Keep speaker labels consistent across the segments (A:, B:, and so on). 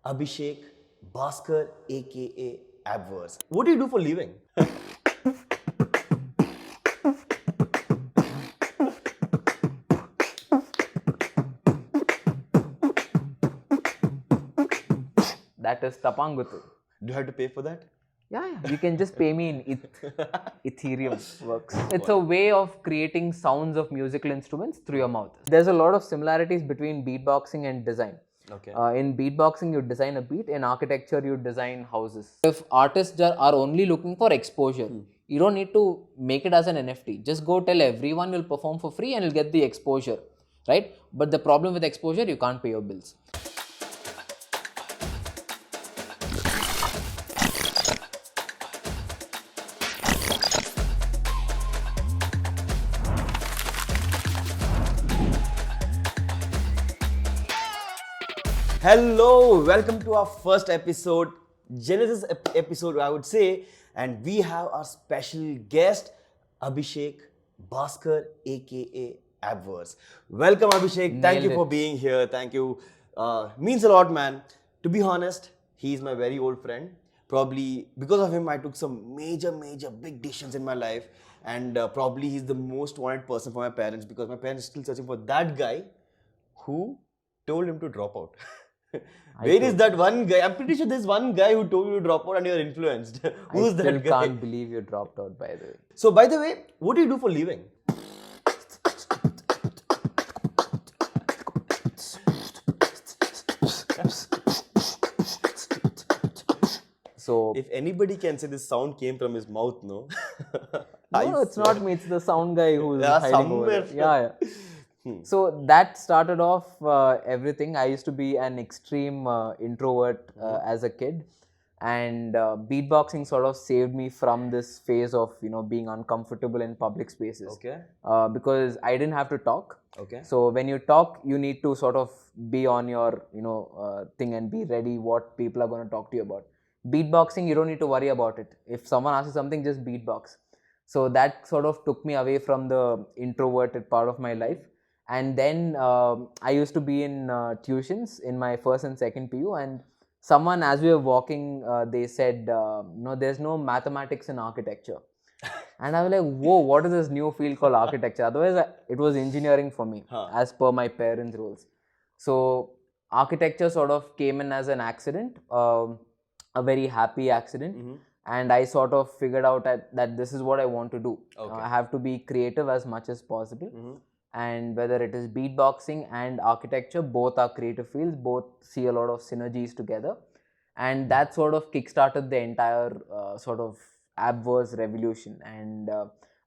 A: Abhishek Bhaskar, aka Abverse. What do you do for living?
B: That is Tapangutu.
A: Do you have to pay for that?
B: Yeah. You can just pay me in Ethereum works. It's a way of creating sounds of musical instruments through your mouth. There's a lot of similarities between beatboxing and design.
A: Okay.
B: In beatboxing, you design a beat. In architecture, you design houses. If artists are only looking for exposure, you don't need to make it as an NFT. Just go tell everyone you'll perform for free and you'll get the exposure, right? But the problem with exposure, you can't pay your bills.
A: Hello, welcome to our first episode, Genesis episode, I would say, and we have our special guest, Abhishek Bhaskar, aka Abverse. Welcome, Abhishek. Thank you for being here. Thank you. Means a lot, man. To be honest, he's my very old friend. Probably because of him, I took some major, big decisions in my life, and probably he's the most wanted person for my parents because my parents are still searching for that guy who told him to drop out. Where is that one guy? I'm pretty sure there's one guy who told you to drop out and you're influenced. Who's that guy?
B: I still can't believe you dropped out, by the way.
A: So, by the way, what do you do for living?
B: So,
A: if anybody can say this sound came from his mouth, no?
B: no, it's not me. It's the sound guy who's hiding
A: somewhere.
B: over there. Yeah. So that started off everything. I used to be an extreme introvert as a kid, and beatboxing sort of saved me from this phase of being uncomfortable in public spaces.
A: Okay.
B: Because I didn't have to talk.
A: Okay.
B: So when you talk, you need to sort of be on your thing and be ready what people are going to talk to you about. Beatboxing, you don't need to worry about it. If someone asks you something, just beatbox. So that sort of took me away from the introverted part of my life. And then I used to be in tuitions in my first and second PU, and someone, as we were walking, they said, there's no mathematics in architecture. And I was like, whoa, what is this new field called architecture? Otherwise, it was engineering for me, as per my parents' rules. So architecture sort of came in as an accident, a very happy accident. Mm-hmm. And I sort of figured out that this is what I want to do. Okay. I have to be creative as much as possible. Mm-hmm. And whether it is beatboxing and architecture, both are creative fields, both see a lot of synergies together. And that sort of kickstarted the entire sort of Abverse revolution. And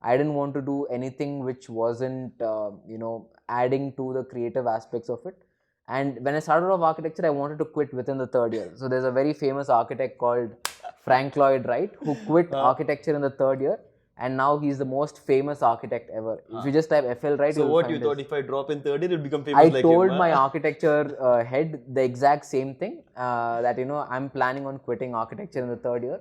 B: I didn't want to do anything which wasn't, adding to the creative aspects of it. And when I started off architecture, I wanted to quit within the third year. So there's a very famous architect called Frank Lloyd Wright who quit architecture in the third year. And now he's the most famous architect ever. If you just type FL Wright,
A: so what you thought, if I drop in third year, it'll become famous like him?
B: I told my architecture head the exact same thing, that I'm planning on quitting architecture in the third year.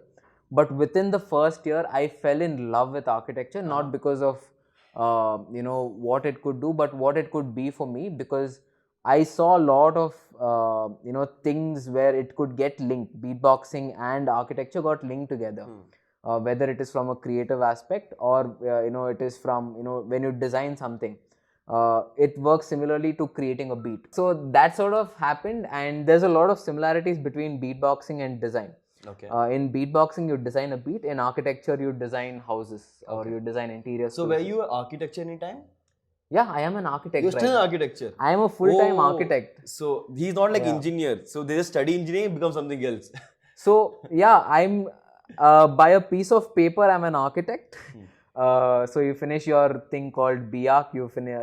B: But within the first year, I fell in love with architecture, not because of what it could do, but what it could be for me, because I saw a lot of things where it could get linked. Beatboxing and architecture got linked together. Whether it is from a creative aspect or it is from when you design something, it works similarly to creating a beat. So that sort of happened, and there's a lot of similarities between beatboxing and design. Okay. In beatboxing, you design a beat. In architecture, you design houses or you design interiors.
A: So were you an architecture anytime?
B: Yeah, I am an architect.
A: You're still an architecture?
B: I am a full-time architect.
A: So he's not like engineer. So they just study engineering, become something else.
B: So yeah, I'm by a piece of paper, I'm an architect. So you finish your thing called BArch,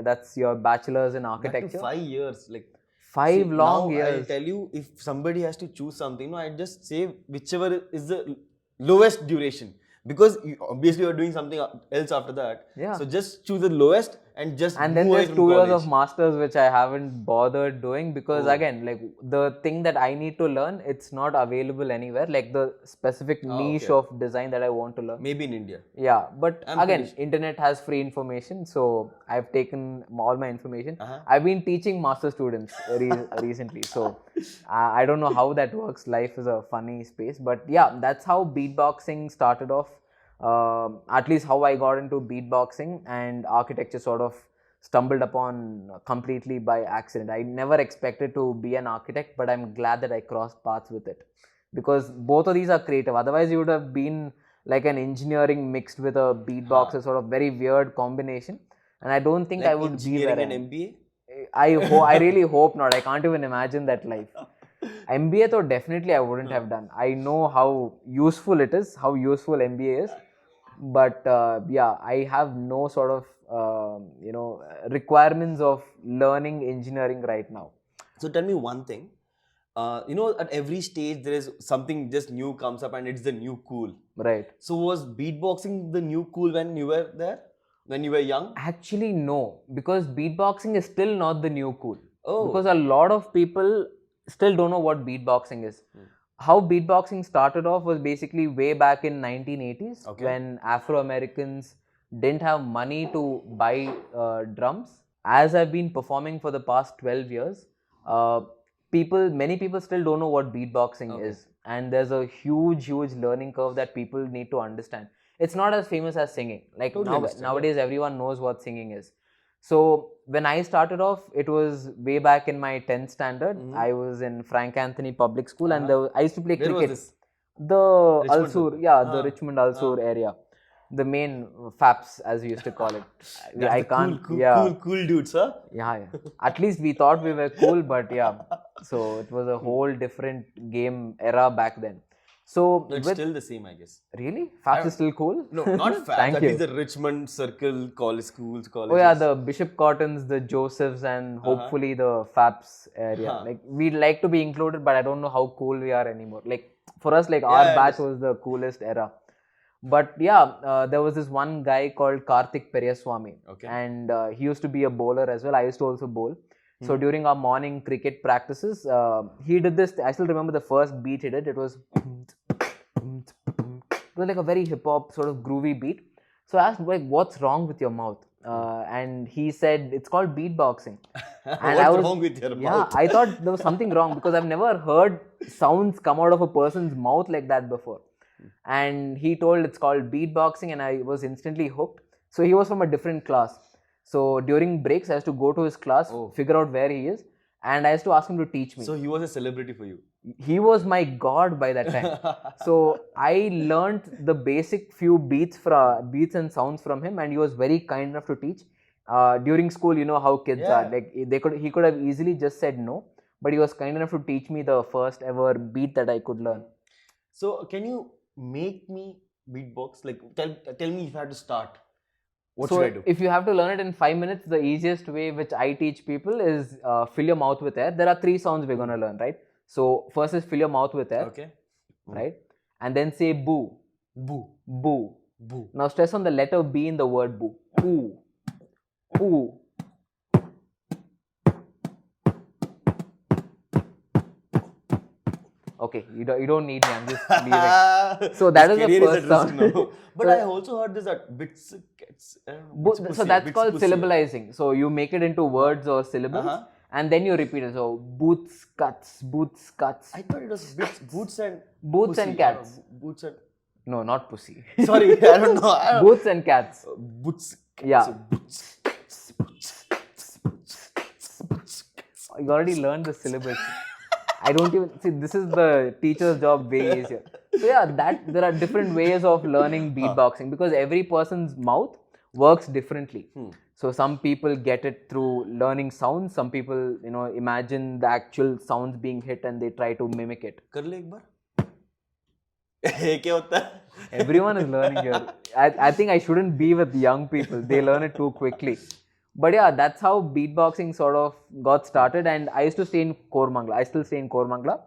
B: that's your bachelor's in architecture.
A: 5 years, like
B: 5 long years.
A: I'll tell you, if somebody has to choose something, I just say whichever is the lowest duration. Because obviously you're doing something else after that. Yeah. So just choose the lowest and just
B: And then
A: move away
B: there's
A: from
B: 2 years
A: college.
B: of masters which I haven't bothered doing because
A: Oh.
B: again, like the thing that I need to learn, it's not available anywhere. Like the specific niche
A: okay.
B: of design that I want to learn.
A: Maybe in India.
B: Yeah, but
A: I'm
B: again,
A: pretty sure.
B: internet has free information, so I've taken all my information.
A: Uh-huh.
B: I've been teaching master students recently, so I don't know how that works. Life is a funny space, but yeah, that's how beatboxing started off. At least how I got into beatboxing, and architecture sort of stumbled upon completely by accident. I never expected to be an architect, but I'm glad that I crossed paths with it because both of these are creative. Otherwise, you would have been like an engineering mixed with a beatbox, a sort of very weird combination. And I don't think
A: Like
B: I would be
A: engineering
B: where I
A: and
B: am.
A: MBA.
B: I really hope not. I can't even imagine that life. MBA though definitely I wouldn't have done. I know how useful it is, how useful MBA is, but yeah, I have no sort of requirements of learning engineering right now.
A: So tell me one thing. At every stage there is something just new comes up, and it's the new cool.
B: Right.
A: So was beatboxing the new cool when you were there, when you were young?
B: Actually, no, because beatboxing is still not the new cool.
A: Oh.
B: Because a lot of people still don't know what beatboxing is. How beatboxing started off was basically way back in 1980s
A: Okay.
B: when Afro-Americans didn't have money to buy drums. As I've been performing for the past 12 years, many people still don't know what beatboxing is. And there's a huge learning curve that people need to understand. It's not as famous as singing. Like
A: Totally
B: nowadays, everyone knows what singing is. So when I started off, it was way back in my 10th standard. I was in Frank Anthony Public School, and I used to play
A: Where
B: cricket.
A: was this?
B: The
A: Richmond,
B: Alsur,
A: sir?
B: yeah, the Richmond Alsur area, the main FAPS as we used to call it.
A: That's
B: I
A: the
B: can't,
A: cool dudes, huh?
B: yeah. At least we thought we were cool, but yeah. So it was a whole different game era back then. So
A: No, it's still the same, I guess.
B: Really? FAPS is still cool?
A: No, not FAPS.
B: Thank
A: That
B: you.
A: is the Richmond Circle college schools, colleges.
B: Oh yeah, the Bishop Cottons, the Josephs, and hopefully the FAPS area. Like we'd like to be included, but I don't know how cool we are anymore. Like for us, like our batch was the coolest era. But yeah, there was this one guy called Karthik Periyaswamy, and he used to be a bowler as well. I used to also bowl. So during our morning cricket practices, he did this. I still remember the first beat he did. It was like a very hip hop sort of groovy beat. So I asked, like, what's wrong with your mouth? And he said, it's called beatboxing. And
A: what's wrong with your mouth?
B: I thought there was something wrong because I've never heard sounds come out of a person's mouth like that before. And he told it's called beatboxing, and I was instantly hooked. So he was from a different class. So during breaks, I used to go to his class, figure out where he is, and I used to ask him to teach me.
A: So he was a celebrity for you.
B: He was my god by that time. So I learned the basic few beats and sounds from him, and he was very kind enough to teach. During school, you know how kids are. Like he could have easily just said no, but he was kind enough to teach me the first ever beat that I could learn.
A: So can you make me beatbox? Like tell me if I had to start. What should I do?
B: If you have to learn it in 5 minutes, the easiest way which I teach people is fill your mouth with air. There are 3 sounds we're going to learn, right? So first is fill your mouth with air.
A: Okay.
B: Right? And then say boo.
A: Boo.
B: Boo.
A: Boo.
B: Now stress on the letter B in the word boo. Ooh. Ooh. Okay, you don't need me. I'm just leaving. So that is the first sound.
A: But I also heard this that bits gets.
B: So that's called syllabalizing. So you make it into words or syllables, and then you repeat it. So boots, cuts, boots, cuts.
A: I thought it was boots and
B: boots and cats.
A: Boots and
B: no, not pussy.
A: Sorry, I don't know.
B: Boots and cats.
A: Boots.
B: Yeah.
A: So boots.
B: You already learned the syllabus. I don't even see. This is the teacher's job way easier. So yeah, there are different ways of learning beatboxing because every person's mouth works differently. So some people get it through learning sounds. Some people, imagine the actual sounds being hit and they try to mimic it.
A: कर ले एक बार. क्या होता है?
B: Everyone is learning here. I think I shouldn't be with young people. They learn it too quickly. But yeah, that's how beatboxing sort of got started. And I used to stay in Kormangla. I still stay in Kormangla.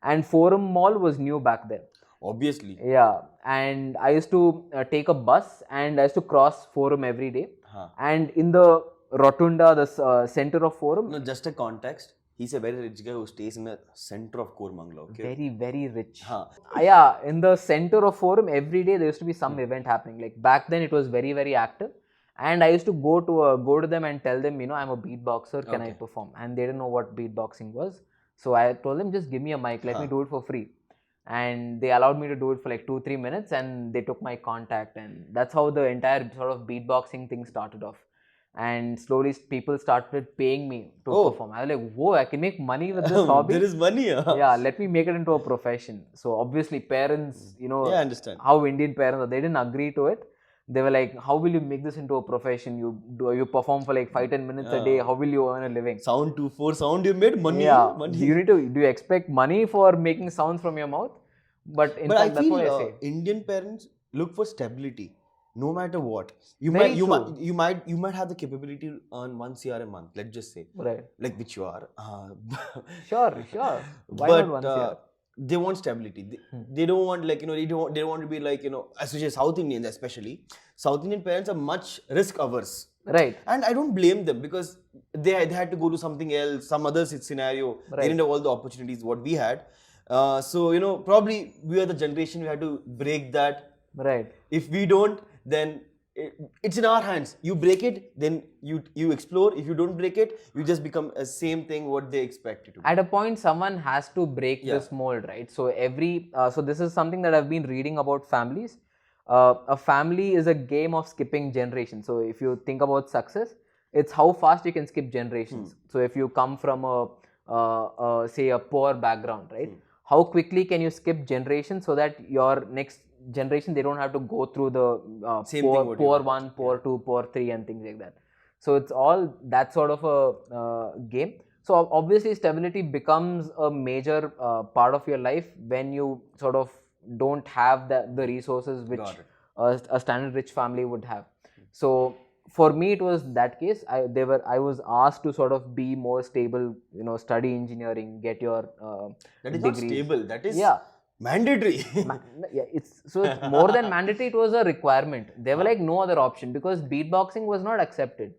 B: And Forum Mall was new back then.
A: Obviously.
B: Yeah. and I used to take a bus, and I used to cross Forum every day.
A: Huh.
B: And in the rotunda, the center of Forum,
A: No, just a context. He's a very rich guy who stays in the center of Koramangala. Okay.
B: very, very rich.
A: Huh.
B: Yeah, in the center of Forum every day there used to be some event happening. Like back then it was very, very active, and I used to go to them and tell them, I'm a beatboxer, can I
A: Okay.
B: perform? And they didn't know what beatboxing was, so I told them, just give me a mic, let me do it for free. And they allowed me to do it for like 2-3 minutes, and they took my contact, and that's how the entire sort of beatboxing thing started off. And slowly people started paying me to perform. I was like, whoa, I can make money with this hobby.
A: There is money. Huh?
B: Yeah, let me make it into a profession. So obviously parents,
A: Yeah, I understand.
B: how Indian parents are, they didn't agree to it. They were like, how will you make this into a profession? You perform for like 5-10 minutes a day, how will you earn a living?
A: Sound 2-4 sound, you made money.
B: Yeah,
A: Money.
B: do you expect money for making sounds from your mouth? But in
A: But
B: fact,
A: I
B: that's
A: feel
B: what I say.
A: Indian parents look for stability, no matter what. You
B: Very
A: might have the capability to earn 1 CR a month. Let's just say,
B: Right.
A: like which you are.
B: Sure. Why
A: But
B: not 1 CR?
A: they want stability. They don't want they don't want to be like especially South Indians especially. South Indian parents are much risk averse.
B: Right.
A: And I don't blame them because they had to go to something else, some other scenario.
B: Right.
A: They didn't have all the opportunities what we had. So probably we are the generation we had to break that.
B: Right.
A: If we don't, then it's in our hands. You break it, then you explore. If you don't break it, you just become a same thing what they expect you to.
B: At a point, someone has to break this mold, right? So so this is something that I've been reading about families. A family is a game of skipping generations. So if you think about success, it's how fast you can skip generations. So if you come from say a poor background, right? How quickly can you skip generations so that your next generation, they don't have to go through the
A: Same
B: poor,
A: thing what you
B: poor
A: did.
B: 1, poor 2, poor 3 and things like that. So it's all that sort of a game. So obviously stability becomes a major part of your life when you sort of don't have the resources which a standard rich family would have. So for me it was that case. I was asked to sort of be more stable, study engineering, get your
A: That is
B: degrees.
A: not stable. That is mandatory.
B: It's more than mandatory. It was a requirement. There were like no other option because beatboxing was not accepted,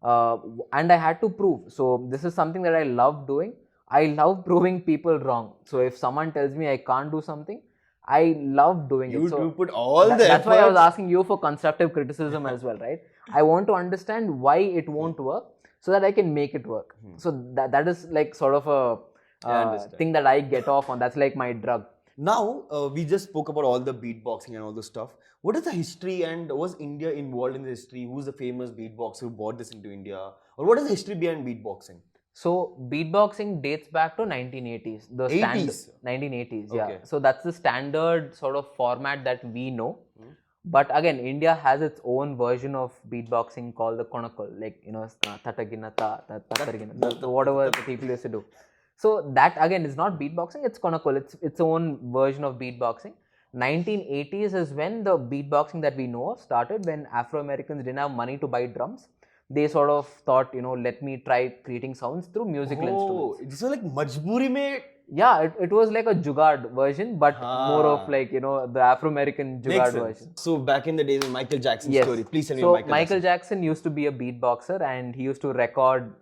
B: and I had to prove. So this is something that I love doing. I love proving people wrong. So if someone tells me I can't do something, I love doing it. So
A: you put all the
B: that's why I was
A: efforts.
B: asking you for constructive criticism as well, right? I want to understand why it won't work so that I can make it work. So that is like sort of a thing that I get off on. That's like my drug.
A: Now, we just spoke about all the beatboxing and all the stuff. What is the history and was India involved in the history? Who's the famous beatboxer who brought this into India? Or what is the history behind beatboxing?
B: So beatboxing dates back to 1980s. The
A: 80s?
B: 1980s, yeah.
A: Okay.
B: So that's the standard sort of format that we know. But again, India has its own version of beatboxing called the konakol, like tataginata, tataginata, whatever the people used to do. So that again is not beatboxing, it's konakol. It's its own version of beatboxing. 1980s is when the beatboxing that we know of started, when Afro-Americans didn't have money to buy drums. They sort of thought, let me try creating sounds through musical instruments.
A: This was like majboori mein.
B: Yeah, it was like a jugaad version, but more of like, the Afro-American jugaad version.
A: So back in the days of Michael Jackson story, please tell me
B: So
A: Michael
B: Jackson used to be a beatboxer and he used to record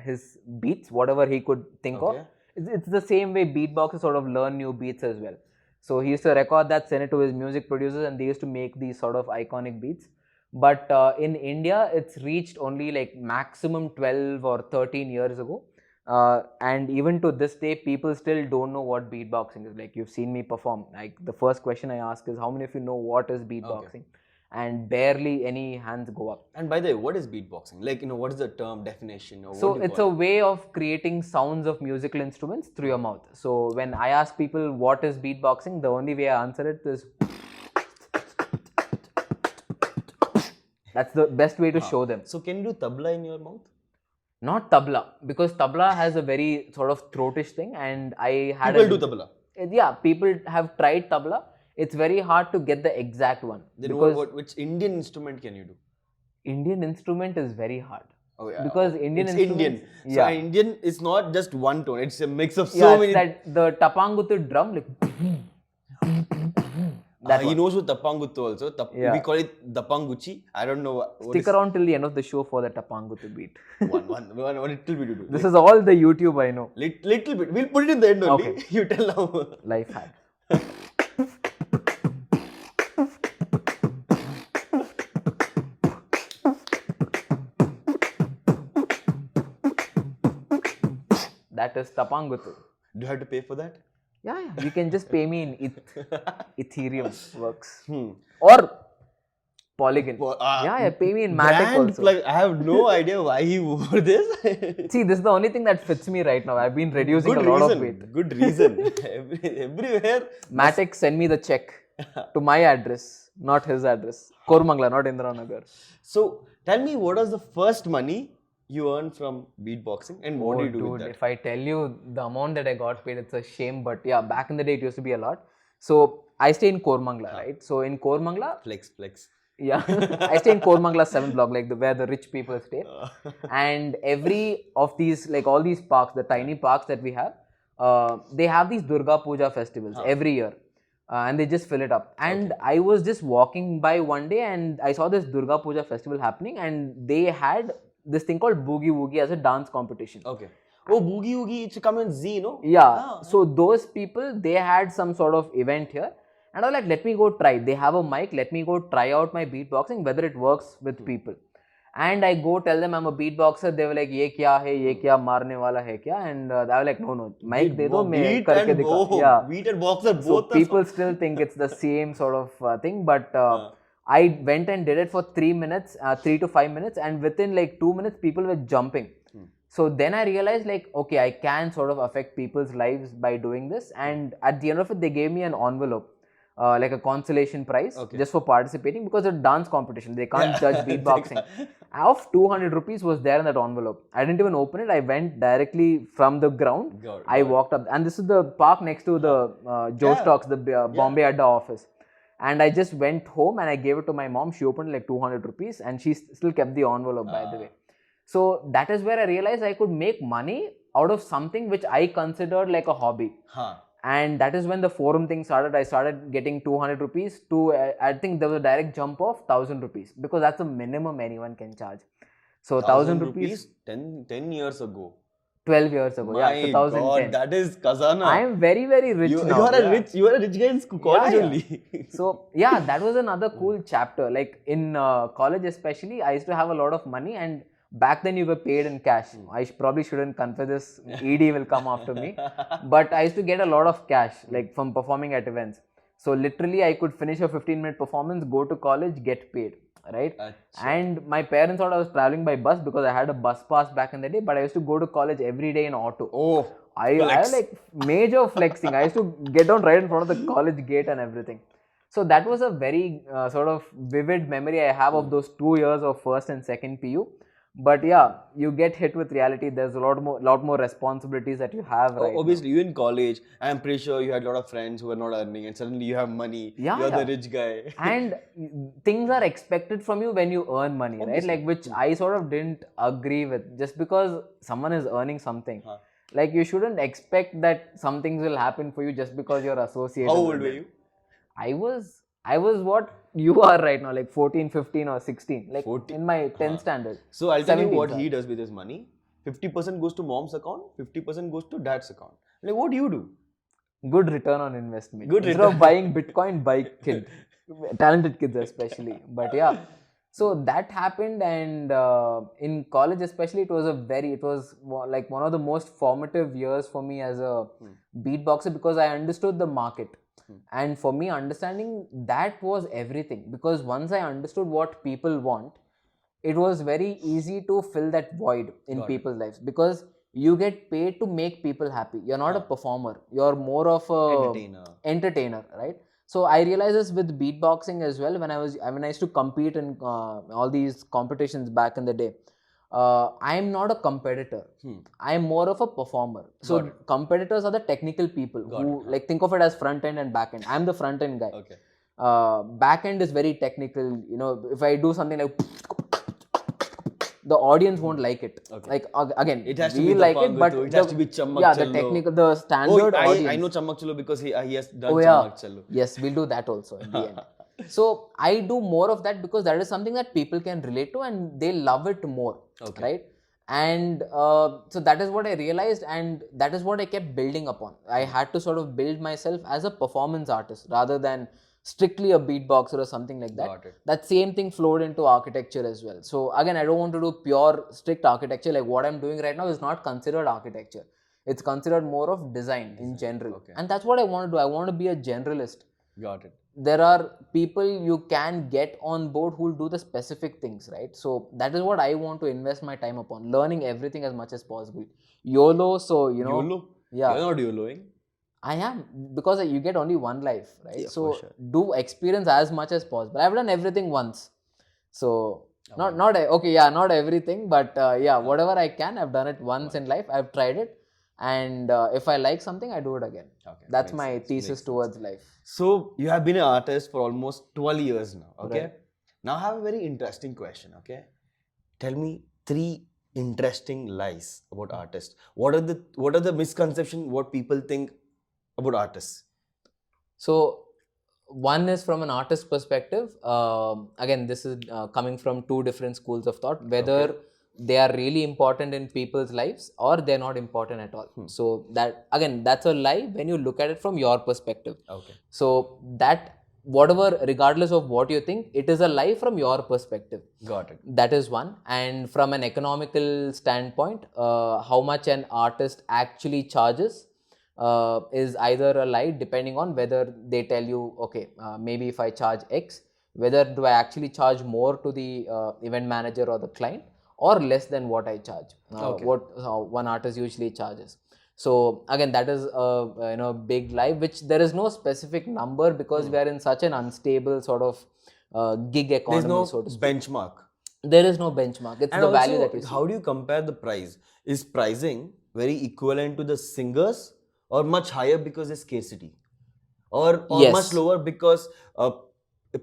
B: his beats, whatever he could think of. It's the same way beatboxers sort of learn new beats as well. So he used to record that, send it to his music producers, and they used to make these sort of iconic beats. But in India, it's reached only like maximum 12 or 13 years ago. And even to this day, people still don't know what beatboxing is. Like, you've seen me perform. Like, the first question I ask is, how many of you know what is beatboxing? And barely any hands go up.
A: And by the way, what is beatboxing? Like, what is the term, definition? Or
B: So it's a way of creating sounds of musical instruments through your mouth. So when I ask people what is beatboxing, the only way I answer it is... That's the best way to show them.
A: So can you do tabla in your mouth?
B: Not tabla, because tabla has a very sort of throatish thing, and I had
A: people do tabla.
B: Yeah, people have tried tabla. It's very hard to get the exact one.
A: Then which Indian instrument can you do?
B: Indian instrument is very hard.
A: Oh, yeah.
B: Because Indian
A: Indian.
B: Yeah.
A: So Indian is not just one tone. It's a mix of
B: so
A: many.
B: That the tapangutu drum, like That
A: He
B: one.
A: knows with Tapanguttu also.
B: Yeah.
A: We call it Dapanguchi. I don't know what
B: Stick around till the end of the show for the Tapanguttu beat.
A: one little bit to do.
B: This is all the YouTube I know.
A: Little bit. We'll put it in the end only.
B: Okay.
A: You tell now.
B: Life hack. That is Tapanguttu.
A: Do you have to pay for that?
B: Yeah. You can just pay me in Ethereum works.
A: Hmm.
B: Or Polygon. Pay me in Matic
A: Brand
B: also.
A: plug. I have no idea why he wore this.
B: See, this is the only thing that fits me right now. I've been reducing
A: Good
B: a lot
A: reason.
B: of weight.
A: Good reason. Everywhere.
B: Matic, send me the check to my address, not his address. Kormangla, not Indranagar.
A: So tell me, what was the first money you earned from beatboxing, and what do you do with that?
B: If I tell you the amount that I got paid, it's a shame. But yeah, back in the day, it used to be a lot. So I stay in Kormangla, right? So in Kormangla,
A: Flex.
B: yeah, I stay in Kormangla 7th block, like where the rich people stay. And every of these, like all these parks, the tiny parks that we have, they have these Durga Puja festivals every year. And they just fill it up. And I was just walking by one day and I saw this Durga Puja festival happening, and they had this thing called Boogie Woogie as a dance competition.
A: Okay. Oh, Boogie Woogie, it's come in Z, no?
B: Yeah. So those people, they had some sort of event here. And I was like, let me go try. They have a mic. Let me go try out my beatboxing, whether it works with people. And I go tell them I'm a beatboxer. They were like, ye kya hai, ye kya marne wala hai kya? And I was like, no, mic de do, main karke dikha. Yeah.
A: Beat and boxer, both.
B: So people still think it's the same sort of thing. But I went and did it for 3 minutes, 3 to 5 minutes. And within like 2 minutes, people were jumping. So then I realized like, okay, I can sort of affect people's lives by doing this. And at the end of it, they gave me an envelope. Like a consolation prize just for participating, because it's a dance competition. They can't judge beatboxing. Of 200 rupees was there in that envelope. I didn't even open it. I went directly from the ground. I walked up, and this is the park next to the Joe Stocks, the Bombay Adda office. And I just went home and I gave it to my mom. She opened like 200 rupees and she still kept the envelope, by the way. So that is where I realized I could make money out of something which I considered like a hobby. And that is when the forum thing started. I started getting 200 rupees to, I think there was a direct jump of 1000 rupees, because that's the minimum anyone can charge. So 1000 rupees
A: 10 years ago.
B: 12 years ago.
A: My
B: 2010.
A: God, that is Kazana.
B: I am very, very rich now.
A: You are a rich guy in college only.
B: So yeah, that was another cool chapter. Like in college especially, I used to have a lot of money, and back then you were paid in cash. I probably shouldn't confess this. ED will come after me. But I used to get a lot of cash, like from performing at events. So literally I could finish a 15-minute performance, go to college, get paid. Right? And my parents thought I was traveling by bus because I had a bus pass back in the day, but I used to go to college every day in auto.
A: Oh,
B: I like major flexing. I used to get down right in front of the college gate and everything. So that was a very sort of vivid memory I have of those 2 years of first and second PU. But yeah, you get hit with reality. There's a lot more responsibilities that you have right
A: obviously, you in college, I'm pretty sure you had a lot of friends who were not earning, and suddenly you have money. You're the rich guy.
B: And things are expected from you when you earn money, right? Like, which I sort of didn't agree with. Just because someone is earning something, like you shouldn't expect that some things will happen for you just because you're associated.
A: How old were you?
B: I was what you are right now, like 14, 15 or 16, like 14? In my 10th standard.
A: So I'll tell you what he does with his money. 50% goes to mom's account, 50% goes to dad's account. Like, what do you do?
B: Good return on investment. Instead of buying Bitcoin, buy kid. Talented kids especially. But yeah, so that happened, and in college especially, it was like one of the most formative years for me as a beatboxer, because I understood the market. And for me, understanding that was everything, because once I understood what people want, it was very easy to fill that void in people's lives, because you get paid to make people happy. You're not a performer. You're more of a entertainer, right? So I realized this with beatboxing as well. When I used to compete in all these competitions back in the day. I'm not a competitor. I'm more of a performer. So competitors are the technical people who like think of it as front end and back end. I'm the front end guy. Back end is very technical. You know, if I do something like the audience won't like it.
A: Okay.
B: Like again,
A: It has to
B: we
A: be
B: like
A: Tapang
B: it, but
A: Guttu, it has to be Chammak
B: yeah, the
A: Challo.
B: technical, the standard
A: I
B: audience.
A: know Chammak Challo because he has done
B: Oh yeah,
A: Chammak Challo.
B: yes, we'll do that also in the end. So I do more of that because that is something that people can relate to and they love it more,
A: Okay.
B: right? And so that is what I realized, and that is what I kept building upon. I had to sort of build myself as a performance artist rather than strictly a beatboxer or something like that.
A: Got it.
B: That same thing flowed into architecture as well. So again, I don't want to do pure strict architecture. Like what I'm doing right now is not considered architecture. It's considered more of design in general.
A: Okay.
B: And that's what I want to do. I want to be a generalist.
A: Got it.
B: There are people you can get on board who will do the specific things, right? So that is what I want to invest my time upon, learning everything as much as possible. YOLO, so
A: YOLO?
B: Yeah.
A: You're not YOLOing.
B: I am, because you get only one life, right?
A: Yeah,
B: so
A: for sure.
B: do experience as much as possible. I've done everything once. So not everything, but whatever I can, I've done it once in life. I've tried it. And if I like something, I do it again.
A: Okay,
B: That's
A: makes
B: my
A: sense,
B: thesis
A: makes
B: towards life.
A: So you have been an artist for almost 12 years now. Okay.
B: Right.
A: Now I have a very interesting question. Okay. Tell me 3 interesting lies about artists. What are the misconceptions what people think about artists?
B: So one is from an artist perspective. Again, this is coming from 2 different schools of thought, whether they are really important in people's lives or they're not important at all. So that's a lie when you look at it from your perspective.
A: Okay.
B: So that whatever, regardless of what you think, it is a lie from your perspective.
A: Got it.
B: That is one. And from an economical standpoint, how much an artist actually charges is either a lie, depending on whether they tell you, okay, maybe if I charge X, whether do I actually charge more to the event manager or the client, or less than what I charge, what one artist usually charges. So again, that is a big lie, which there is no specific number because we are in such an unstable sort of gig economy.
A: There's no
B: so to speak.
A: benchmark.
B: There is no benchmark. It's
A: And
B: the
A: also,
B: value that you see.
A: how do you compare the price? Is pricing very equivalent to the singers or much higher because there's scarcity? Or
B: Yes.
A: much lower because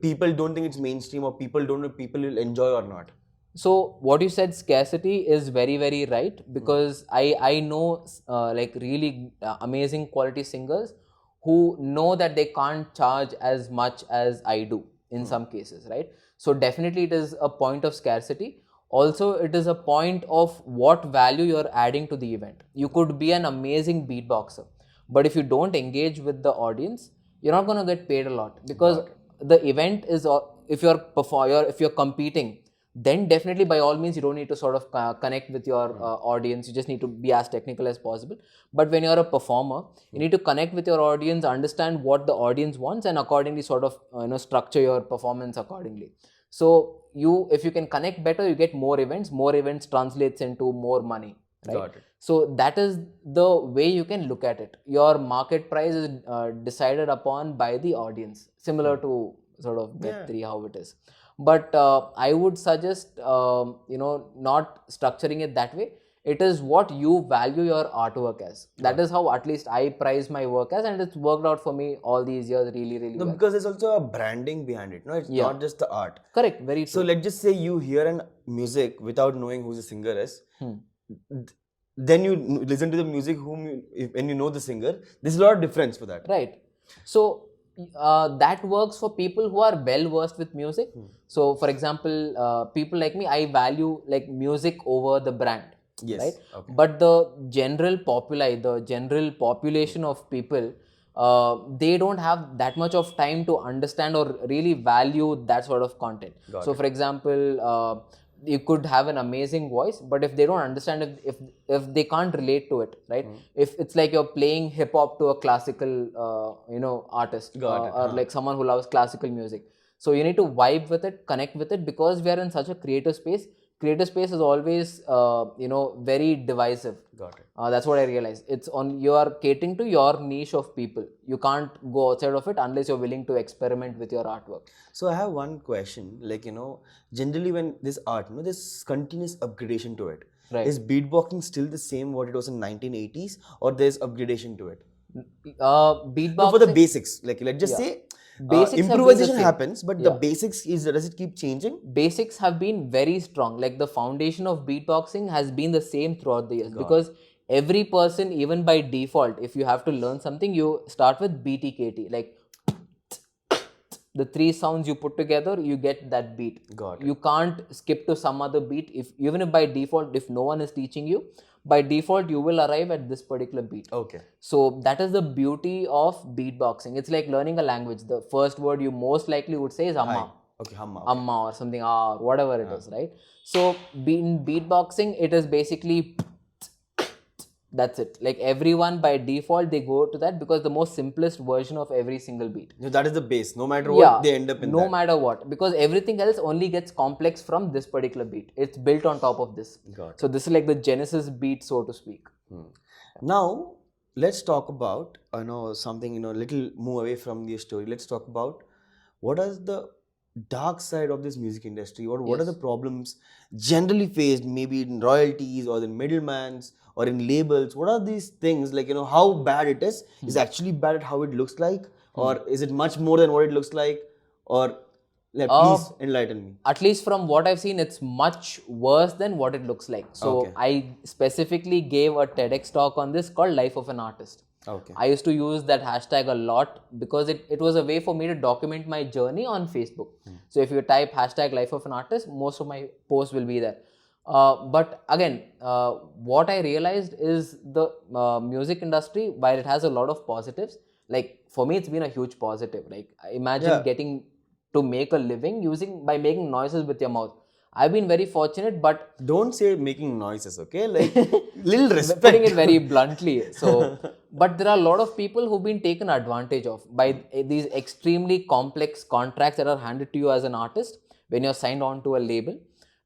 A: people don't think it's mainstream, or people don't know people will enjoy or not?
B: So what you said, scarcity, is very, very right, because I know like really amazing quality singers who know that they can't charge as much as I do in some cases, right? So definitely it is a point of scarcity. Also, it is a point of what value you're adding to the event. You could be an amazing beatboxer, but if you don't engage with the audience, you're not going to get paid a lot, because the event is, if you're competing, then definitely by all means you don't need to sort of connect with your audience. You just need to be as technical as possible. But when you're a performer, you need to connect with your audience, understand what the audience wants, and accordingly sort of structure your performance accordingly. So if you can connect better, you get more events. More events translates into more money, right?
A: Got it.
B: So that is the way you can look at it. Your market price is decided upon by the audience, similar to sort of Web3 how it is. But I would suggest not structuring it that way. It is what you value your artwork as. That is how at least I price my work as, and it's worked out for me all these years really, really well.
A: Because there's also a branding behind it. No, it's not just the art.
B: Correct, very true.
A: So let's just say you hear an music without knowing who the singer is. Then you listen to the music when you know the singer. There's a lot of difference for that.
B: Right. So that works for people who are well versed with music. So for example, people like me, I value like music over the brand.
A: Yes.
B: Right.
A: Okay.
B: But the general population of people, they don't have that much of time to understand or really value that sort of content. So for example, you could have an amazing voice, but if they don't understand, if they can't relate to it, right? If it's like you're playing hip hop to a classical artist, or like someone who loves classical music, so you need to vibe with it, connect with it, because we are in such a creative space. Creative space is always very divisive.
A: Got it.
B: That's what I realized. You are catering to your niche of people. You can't go outside of it unless you're willing to experiment with your artwork.
A: So I have one question. Like, generally when this art, there's continuous upgradation to it.
B: Right.
A: Is beatboxing still the same what it was in 1980s, or there's upgradation to it?
B: Beatboxing.
A: No, for the basics, like let's just say
B: Basics have been the
A: improvisation
B: same.
A: happens, but the
B: Yeah.
A: basics does it keep changing?
B: Basics have been very strong. Like the foundation of beatboxing has been the same throughout the years,
A: Got
B: because every person, even by default, if you have to learn something, you start with BTKT. Like the three sounds you put together, you get that beat.
A: Got it.
B: You can't skip to some other beat. If even if by default, if no one is teaching you, by default you will arrive at this particular beat.
A: Okay.
B: So that is the beauty of beatboxing. It's like learning a language. The first word you most likely would say is amma.
A: Hi. Okay, hamma. Okay.
B: Amma or something, or whatever it is, right? So in beatboxing, it is basically that's it. Like everyone by default they go to that, because the most simplest version of every single beat.
A: So that is the base. No matter what, they end up in
B: no
A: that.
B: matter what, because everything else only gets complex from this particular beat. It's built on top of this.
A: Got it.
B: So this is like the genesis beat, so to speak.
A: Now, let's talk about, something, little move away from the story. Let's talk about what is the dark side of this music industry. What are the problems generally faced, maybe in royalties or the middlemans or in labels? What are these things, like, how bad it is? Is actually bad at how it looks like? Or is it much more than what it looks like? Or, please enlighten me.
B: At least from what I've seen, it's much worse than what it looks like. So
A: Okay.
B: I specifically gave a TEDx talk on this called Life of an Artist.
A: Okay.
B: I used to use that hashtag a lot because it was a way for me to document my journey on Facebook. So if you type hashtag Life of an Artist, most of my posts will be there. But again, what I realized is the music industry, while it has a lot of positives, like for me, it's been a huge positive. Like imagine getting to make a living by making noises with your mouth. I've been very fortunate, but
A: Don't say making noises, okay? Like, little respect.
B: putting it very bluntly. So, but there are a lot of people who've been taken advantage of by these extremely complex contracts that are handed to you as an artist when you're signed on to a label.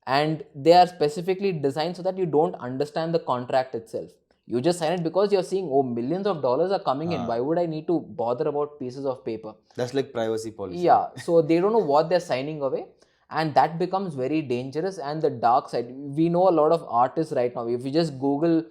B: And they are specifically designed so that you don't understand the contract itself. You just sign it because you're seeing, oh, millions of dollars are coming in. Why would I need to bother about pieces of paper?
A: That's like privacy policy.
B: Yeah, so they don't know what they're signing away, and that becomes very dangerous. And the dark side, we know a lot of artists right now. If you just Google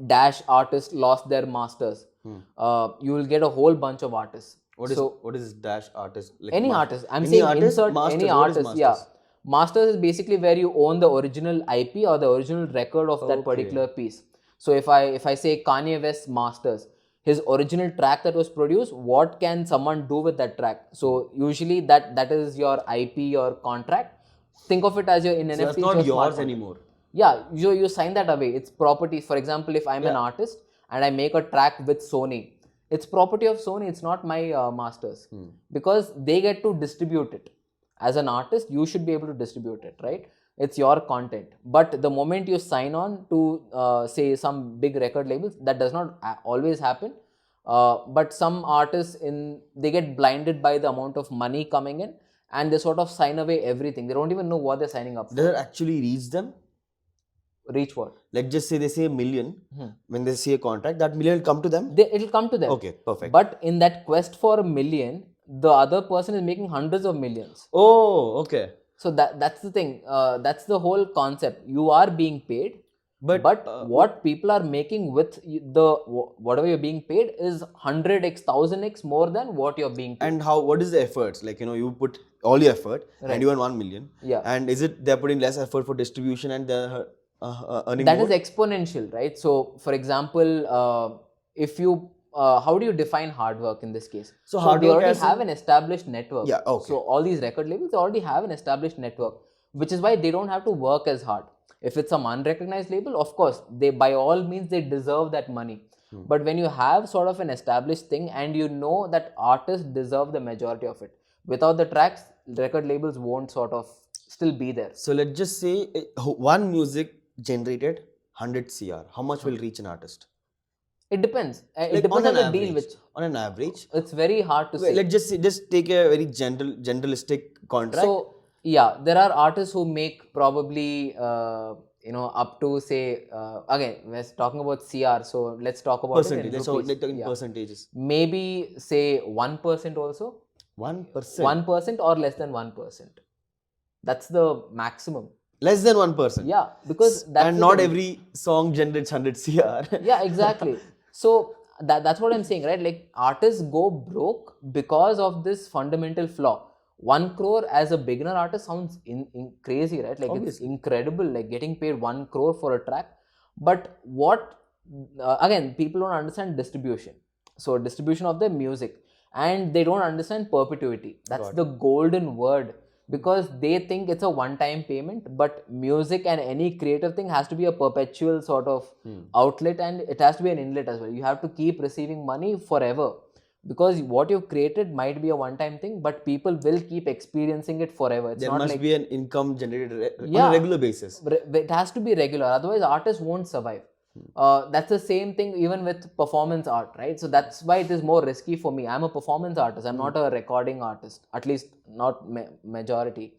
B: dash artist lost their masters, you will get a whole bunch of artists.
A: What is dash artist? Like
B: Any artist, I'm
A: any
B: saying
A: artist?
B: insert
A: Masters.
B: any
A: What is
B: artist. Yeah,
A: masters?
B: masters is basically where you own the original IP or the original record of that particular piece. So if I say Kanye West masters, his original track that was produced, what can someone do with that track? So usually that is your IP or contract. Think of it as your in
A: So
B: NFT.
A: that's not
B: your
A: yours
B: smart contract.
A: anymore.
B: Yeah, you sign that away. It's property. For example, if I'm an artist and I make a track with Sony, it's property of Sony. It's not my masters, because they get to distribute it. As an artist, you should be able to distribute it, right? It's your content. But the moment you sign on to say some big record labels, that does not always happen. But some artists they get blinded by the amount of money coming in, and they sort of sign away everything. They don't even know what they're signing up for.
A: Does it actually reach them?
B: Reach what?
A: Like, just say they say a million. When they see a contract, that million will come to them?
B: It'll come to them.
A: Okay, perfect.
B: But in that quest for a million, the other person is making hundreds of millions.
A: Oh, okay.
B: So that's the thing. That's the whole concept. You are being paid, but what people are making with whatever you're being paid is 100x, 1000x more than what you're being paid.
A: And what is the efforts? Like, you put all your effort and you earn 1 million.
B: Yeah.
A: And is it they're putting less effort for distribution and they're earning
B: That
A: more?
B: is exponential, right? So, for example, if you how do you define hard work in this case?
A: So hard
B: they
A: work
B: already
A: as
B: have an established network.
A: Yeah, okay.
B: So all these record labels already have an established network, which is why they don't have to work as hard. If it's some unrecognized label, of course, they by all means they deserve that money. But when you have sort of an established thing and you know that artists deserve the majority of it, without the tracks, record labels won't sort of still be there.
A: So let's just say one music generated 100 CR. How much will reach an artist?
B: It depends. It
A: Like
B: depends on the
A: average,
B: deal. Which
A: on an average.
B: it's very hard to say.
A: Let's just take a very generalistic contract.
B: So yeah, there are artists who make probably up to say again we're talking about CR. So let's talk about
A: percentage.
B: it in
A: Let's
B: rupees.
A: talk in percentages.
B: Maybe say 1% also.
A: 1%.
B: 1% or less than 1%. That's the maximum.
A: Less than 1%.
B: Yeah, because that's
A: and
B: the
A: not
B: thing.
A: every song generates 100 CR.
B: Yeah, exactly. So that's what I'm saying, right? Like artists go broke because of this fundamental flaw. 1 crore as a beginner artist sounds crazy, right? Like
A: Obviously.
B: it's incredible, like getting paid 1 crore for a track. But what, again, people don't understand distribution. So distribution of the music, and they don't understand perpetuity. That's the golden word, because they think it's a one-time payment, but music and any creative thing has to be a perpetual sort of outlet, and it has to be an inlet as well. You have to keep receiving money forever, because what you've created might be a one-time thing, but people will keep experiencing it forever. It's
A: There
B: not
A: must
B: like,
A: be an income generated on
B: yeah,
A: a regular basis.
B: It has to be regular, otherwise artists won't survive. That's the same thing even with performance art, right? So that's why it is more risky for me. I'm a performance artist, I'm not a recording artist, at least not majority.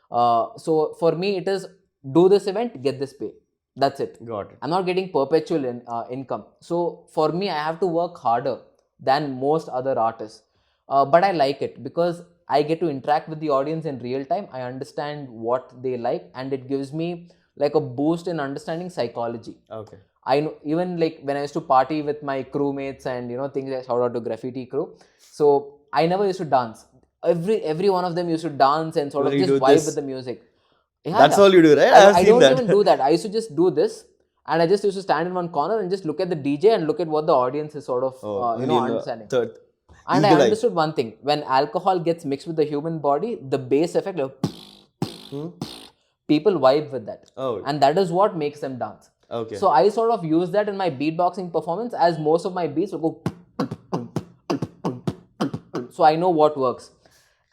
B: So for me it is, do this event, get this pay, that's it.
A: Got it.
B: I'm not getting perpetual income. So for me, I have to work harder than most other artists. But I like it because I get to interact with the audience in real time. I understand what they like, and it gives me like a boost in understanding psychology.
A: Okay.
B: I know, even like when I used to party with my crewmates and things like, shout out to graffiti crew. So I never used to dance. Every one of them used to dance and sort of
A: Well, you
B: just
A: do
B: vibe
A: this.
B: with the music. Yeah,
A: That's all you do, right?
B: I
A: I've seen
B: don't
A: that.
B: even do that. I used to just do this, and I just used to stand in one corner and just look at the DJ and look at what the audience is sort of understanding. And I
A: Eagle eye.
B: understood one thing: when alcohol gets mixed with the human body, the bass effect, people vibe with that, and that is what makes them dance.
A: Okay.
B: So I sort of use that in my beatboxing performance, as most of my beats will go. So I know what works.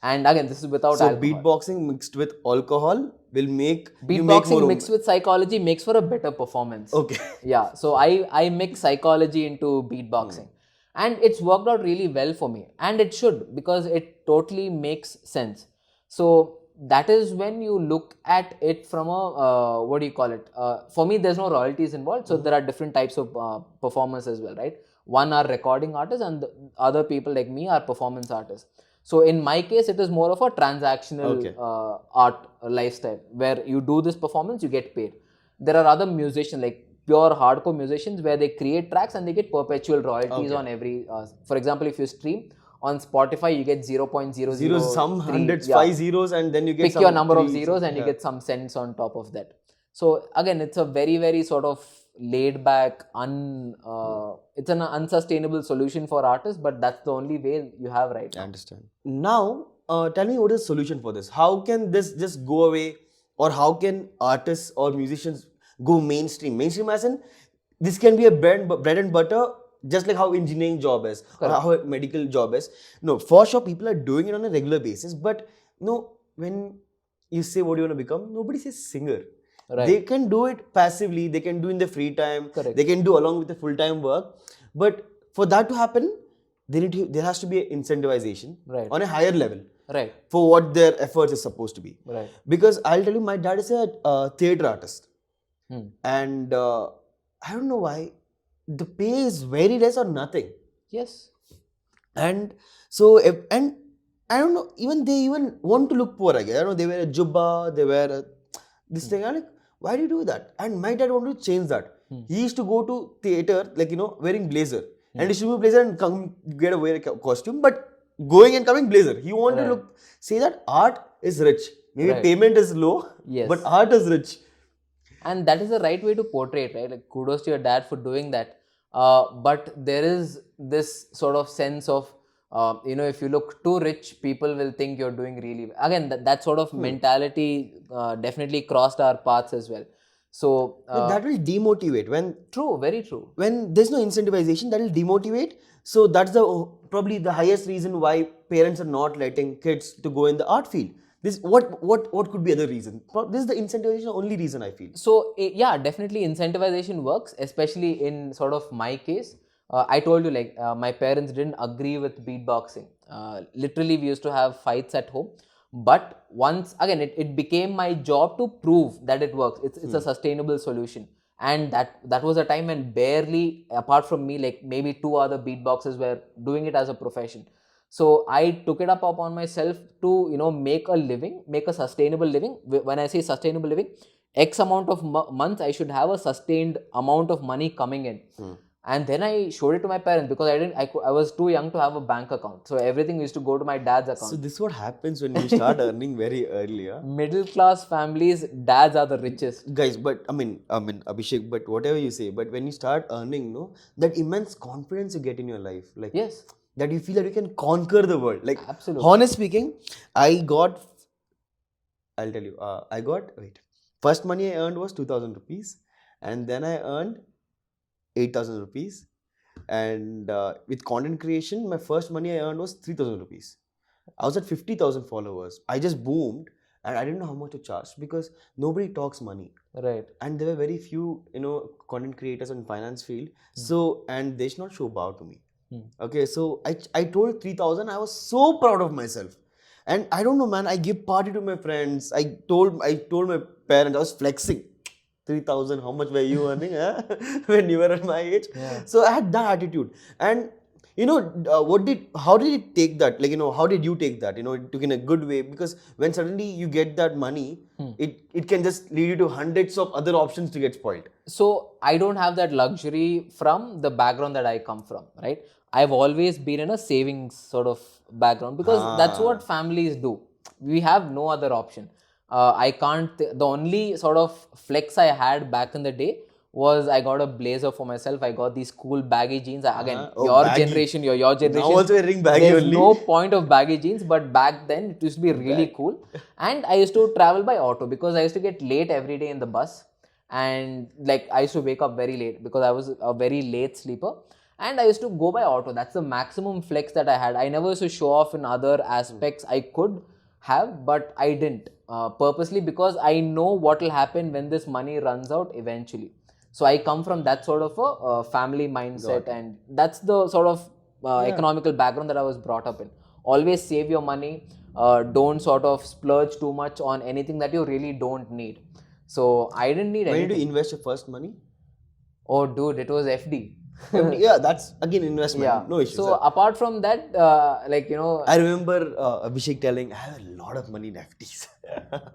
B: And again, this is without
A: So
B: alcohol.
A: beatboxing mixed with alcohol will make you make
B: Beatboxing
A: more
B: mixed with psychology makes for a better performance.
A: Okay.
B: Yeah. So I mix psychology into beatboxing. And it's worked out really well for me. And it should, because it totally makes sense. So that is when you look at it from a, what do you call it? For me, there's no royalties involved. So there are different types of performers as well, right? One are recording artists, and the other people like me are performance artists. So in my case, it is more of a transactional art lifestyle, where you do this performance, you get paid. There are other musicians, like pure hardcore musicians, where they create tracks and they get perpetual royalties on every. For example, if you stream on Spotify, you get 0.003.
A: Zeros, some hundreds, 5 zeros, and then you get
B: Pick
A: some
B: your number of
A: 3,
B: zeros and you get some cents on top of that. So again, it's a very, very sort of laid back, it's an unsustainable solution for artists, but that's the only way you have right now.
A: I understand. Now, tell me, what is the solution for this? How can this just go away, or how can artists or musicians go mainstream? Mainstream as in, this can be a bread and butter, just like how engineering job is, or how a medical job is. No, for sure, people are doing it on a regular basis, but no, when you say what you want to become, nobody says singer.
B: Right.
A: They can do it passively, they can do in their free time, they can do along with the full-time work. But for that to happen, there has to be an incentivization on a higher level for what their efforts is supposed to be. Because I'll tell you, my dad is a theatre artist. And I don't know why, the pay is very less or nothing.
B: Yes.
A: And so, and I don't know, they even want to look poor, I guess. I don't know, they wear a jubba, they wear this thing. I'm like, why do you do that? And my dad wanted to change that. He used to go to theatre, like, wearing blazer. And he used to wear blazer and come wear a costume, but going and coming blazer. He wanted to say that art is rich. Maybe payment is low, but art is rich.
B: And that is the right way to portray it, right? Like, kudos to your dad for doing that. But there is this sort of sense of, if you look too rich, people will think you're doing really well. Again, that sort of mentality definitely crossed our paths as well. So
A: that will demotivate when.
B: True, very true.
A: When there's no incentivization, that will demotivate. So that's probably the highest reason why parents are not letting kids to go in the art field. What could be other reason? This is the incentivization only reason, I feel.
B: So yeah, definitely incentivization works, especially in sort of my case. I told you, like, my parents didn't agree with beatboxing. Literally, we used to have fights at home. But once again, it became my job to prove that it works. It's a sustainable solution. And that was a time when barely, apart from me, like maybe 2 other beatboxers were doing it as a profession. So I took it upon myself to make a sustainable living. When I say sustainable living, X amount of months I should have a sustained amount of money coming in. And then I showed it to my parents because I was too young to have a bank account. So everything used to go to my dad's
A: So
B: account.
A: this is what happens when you start earning very early, huh?
B: Middle class families, dads are the richest.
A: Guys, but I mean, Abhishek, but whatever you say, but when you start earning, no, that immense confidence you get in your life, like
B: Yes,
A: that you feel that you can conquer the world. Like,
B: absolutely.
A: honest speaking, I'll tell you, first money I earned was 2,000 rupees, and then I earned 8,000 rupees, and with content creation, my first money I earned was 3,000 rupees. I was at 50,000 followers. I just boomed, and I didn't know how much to charge because nobody talks money,
B: Right.
A: and there were very few content creators in finance field. So, and they should not show bow to me. Okay, so I told 3,000. I was so proud of myself, and I don't know, man. I give party to my friends. I told my parents. I was flexing. 3,000. How much were you earning, huh? when you were at my age?
B: Yeah.
A: So I had that attitude, and how did it take that? Like, how did you take that? It took in a good way, because when suddenly you get that money, it can just lead you to hundreds of other options to get spoiled.
B: So I don't have that luxury from the background that I come from, right? I've always been in a savings sort of background because that's what families do. We have no other option. I can't. The only sort of flex I had back in the day was I got a blazer for myself. I got these cool baggy jeans. Again, your
A: baggy.
B: generation, your generation.
A: Now also wearing baggy
B: there's
A: only.
B: no point of baggy jeans, but back then it used to be really cool. And I used to travel by auto because I used to get late every day in the bus. And like I used to wake up very late because I was a very late sleeper, and I used to go by auto. That's the maximum flex that I had. I never used to show off in other aspects I could have, but I didn't purposely, because I know what will happen when this money runs out eventually. So I come from that sort of a family mindset, and that's the sort of economical background that I was brought up in. Always save your money. Don't sort of splurge too much on anything that you really don't need. So I didn't need
A: When
B: anything.
A: did you invest your first money?
B: Oh, dude, it was FD.
A: Yeah, that's again investment.
B: Yeah.
A: No issues.
B: So apart from that,
A: I remember Abhishek telling, I have a lot of money in FTs.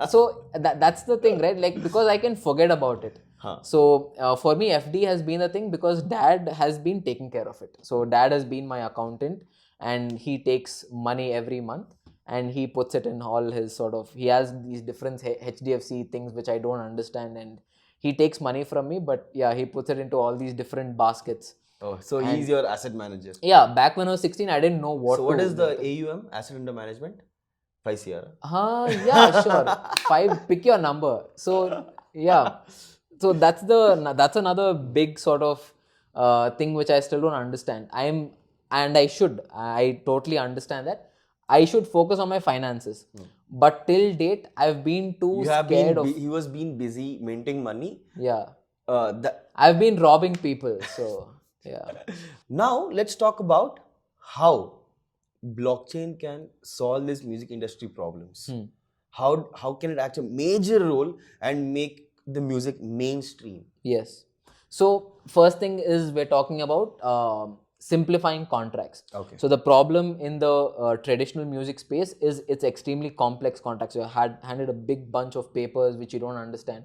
B: so that's the thing, right? Like, because I can forget about it. So for me, FD has been the thing because dad has been taking care of it. So dad has been my accountant, and he takes money every month and he puts it in all his sort of, he has these different HDFC things which I don't understand, and he takes money from me, but yeah, he puts it into all these different baskets.
A: Oh, so he's your asset manager.
B: Yeah, back when I was 16, I didn't know what.
A: So what is the AUM, asset under management? 5 CR.
B: Yeah, sure. 5, pick your number. So yeah, so that's another big sort of thing which I still don't understand. I totally understand that I should focus on my finances. But till date, I've been too scared of.
A: He was being busy minting money.
B: Yeah.
A: That
B: I've been robbing people. So yeah.
A: Now let's talk about how blockchain can solve these music industry problems. How can it act a major role and make the music mainstream?
B: Yes. So first thing is we're talking about simplifying contracts.
A: Okay.
B: So the problem in the traditional music space is it's extremely complex contracts. You're handed a big bunch of papers which you don't understand.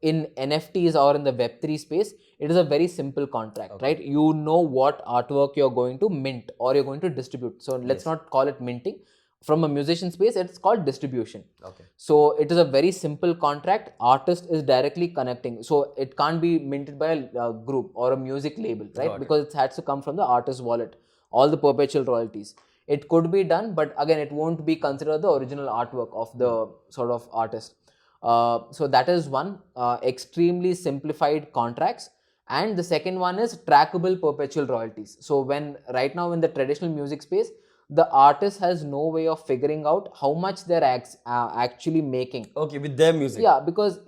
B: In NFTs or in the Web3 space, it is a very simple contract, right? You know what artwork you're going to mint or you're going to distribute. So let's not call it minting. From a musician space, it's called distribution.
A: Okay.
B: So it is a very simple contract. Artist is directly connecting. So it can't be minted by a group or a music label, right? Because it has to come from the artist's wallet, all the perpetual royalties. It could be done, but again, it won't be considered the original artwork of the sort of artist. So that is one, extremely simplified contracts. And the second one is trackable perpetual royalties. So right now in the traditional music space, the artist has no way of figuring out how much they're actually making.
A: Okay, with their music.
B: Yeah, because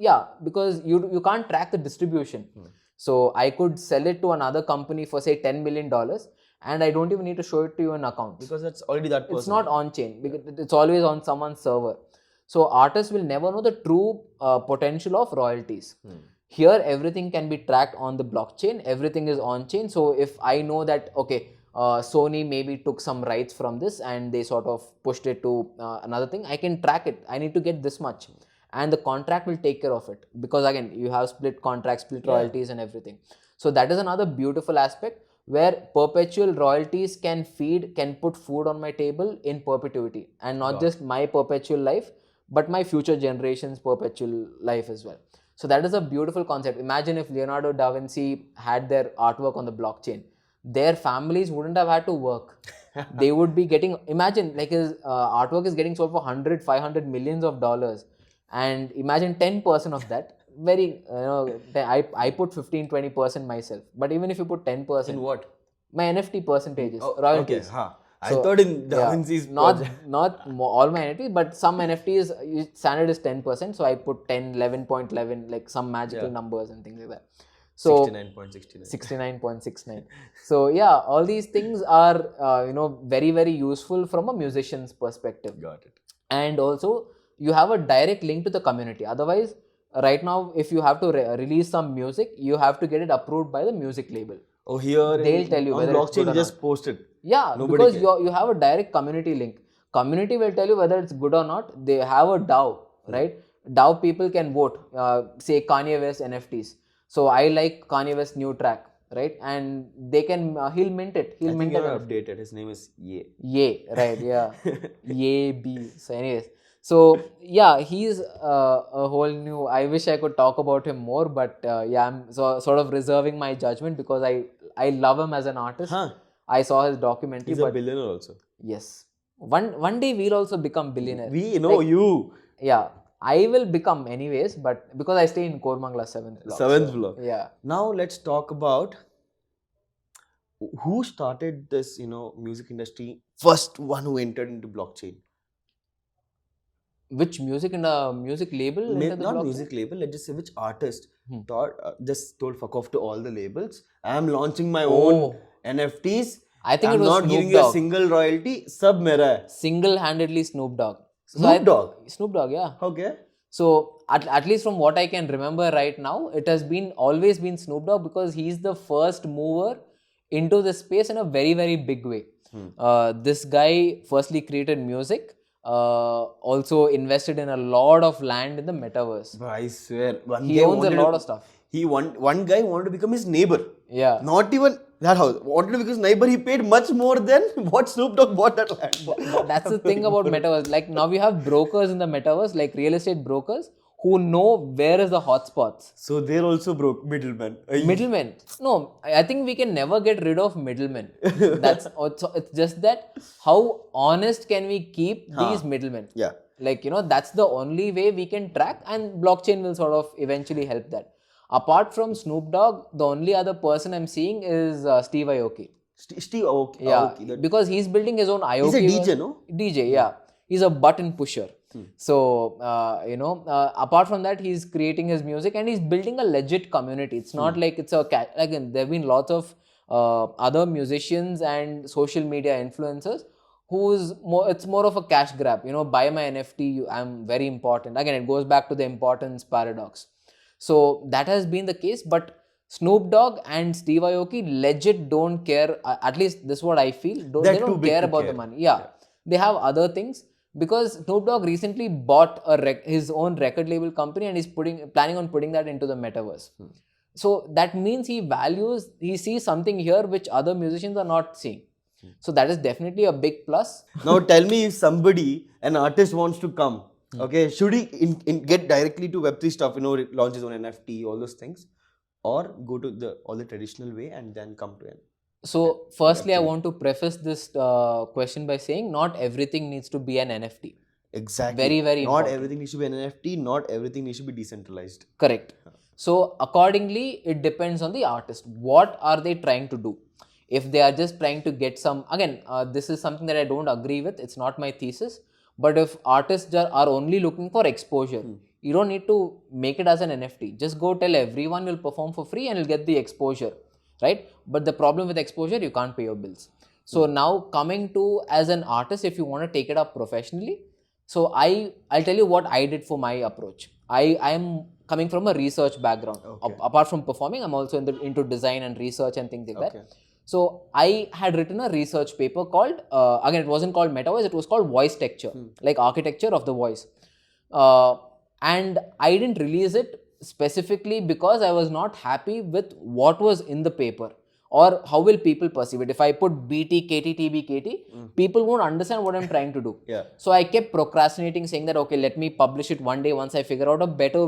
B: you can't track the distribution. So I could sell it to another company for say $10 million, and I don't even need to show it to you in accounts.
A: Because that's already that person.
B: It's not on chain because it's always on someone's server. So artists will never know the true potential of royalties. Here, everything can be tracked on the blockchain. Everything is on chain. So if I know that, okay, Sony maybe took some rights from this and they sort of pushed it to another thing, I can track it. I need to get this much. And the contract will take care of it. Because again, you have split contracts, split royalties and everything. So that is another beautiful aspect where perpetual royalties can put food on my table in perpetuity, and not just my perpetual life, but my future generations' perpetual life as well. So that is a beautiful concept. Imagine if Leonardo da Vinci had their artwork on the blockchain. Their families wouldn't have had to work. They would be getting, imagine like his artwork is getting sold for 100, 500 millions of dollars. And imagine 10% of that. I put 15, 20% myself. But even if you put 10%.
A: In what?
B: My NFT percentages, royalties.
A: Okay, I thought in Da Vinci's
B: not all my NFTs, but some NFTs standard is 10%. So I put 10, 11.11, like some magical numbers and things like that. So
A: 69.69.
B: 69.69. So yeah, all these things are very, very useful from a musician's perspective.
A: Got it.
B: And also you have a direct link to the community. Otherwise, right now, if you have to release some music, you have to get it approved by the music label.
A: Oh, here
B: they'll tell you
A: on
B: whether
A: blockchain
B: it's good or
A: just
B: not.
A: post it.
B: Yeah, because you have a direct community link. Community will tell you whether it's good or not. They have a DAO, right? DAO people can vote. Say Kanye West NFTs. So I like Kanye West's new track, right? And they can he'll mint it. He'll mint it.
A: Updated. His name is Ye.
B: Ye, right? Yeah. Ye B. So anyways. So yeah, he's a whole new. I wish I could talk about him more, but yeah, I'm sort of reserving my judgment because I love him as an artist. I saw his documentary.
A: He's a billionaire also.
B: Yes, one day we'll also become billionaire.
A: We know you.
B: Yeah, I will become anyways, but because I stay in Kormangla 7th block.
A: 7th block.
B: Yeah.
A: Now let's talk about who started this, music industry. First one who entered into blockchain.
B: Which music and a music label?
A: Not music label. Let's just say which artist just told fuck off to all the labels. I am launching my own NFTs.
B: I think
A: I'm
B: it was
A: not
B: Snoop
A: giving
B: Dogg.
A: a single royalty. Sab mera hai.
B: Single-handedly Snoop Dogg.
A: Snoop Dogg?
B: Snoop Dogg, yeah.
A: Okay.
B: So at least from what I can remember right now, it has always been Snoop Dogg because he's the first mover into the space in a very, very big way. This guy firstly created music, also invested in a lot of land in the metaverse.
A: But I swear,
B: he owns a lot of stuff.
A: One guy wanted to become his neighbor.
B: Yeah.
A: Not even that house. Wanted to become his neighbor. He paid much more than what Snoop Dogg bought that land.
B: That's the thing about metaverse. Like now we have brokers in the metaverse, like real estate brokers, who know where is the hotspots.
A: So they're also broke middlemen.
B: Middlemen. No, I think we can never get rid of middlemen. It's just that how honest can we keep these middlemen?
A: Yeah.
B: Like, that's the only way we can track, and blockchain will sort of eventually help that. Apart from Snoop Dogg, the only other person I'm seeing is Steve Aoki.
A: Steve Aoki.
B: Yeah, because he's building his own Aoki.
A: He's a DJ, no?
B: DJ, yeah. He's a button pusher. So, apart from that, he's creating his music and he's building a legit community. It's not like it's again, there have been lots of other musicians and social media influencers it's more of a cash grab. Buy my NFT, I'm very important. Again, it goes back to the importance paradox. So that has been the case, but Snoop Dogg and Steve Aoki legit don't care. At least this is what I feel. They don't care about the money. Yeah, they have other things. Because Snoop Dogg recently bought his own record label company and is planning on putting that into the metaverse. So that means he sees something here which other musicians are not seeing. So that is definitely a big plus.
A: Now tell me, if an artist wants to come, okay, should he get directly to Web3 stuff, launch his own NFT, all those things, or go to all the traditional way and then come to
B: So firstly, I want to preface this question by saying not everything needs to be an NFT.
A: Exactly.
B: Very, very important.
A: Not everything needs to be an NFT. Not everything needs to be decentralized.
B: Correct. So accordingly, it depends on the artist. What are they trying to do? If they are just trying to get some, again, this is something that I don't agree with. It's not my thesis. But if artists are only looking for exposure, you don't need to make it as an NFT. Just go tell everyone you'll perform for free and you'll get the exposure. Right? But the problem with exposure, you can't pay your bills. So now coming to as an artist, if you want to take it up professionally, so I'll tell you what I did for my approach. I am coming from a research background. Okay. Apart from performing, I'm also into design and research and things like that. So I had written a research paper called, again, it wasn't called metaverse, it was called voice texture, like architecture of the voice. And I didn't release it specifically because I was not happy with what was in the paper or how will people perceive it. If I put BT, KT, TB, KT, people won't understand what I'm trying to do.
A: Yeah.
B: So I kept procrastinating, saying that, okay, let me publish it one day once I figure out a better,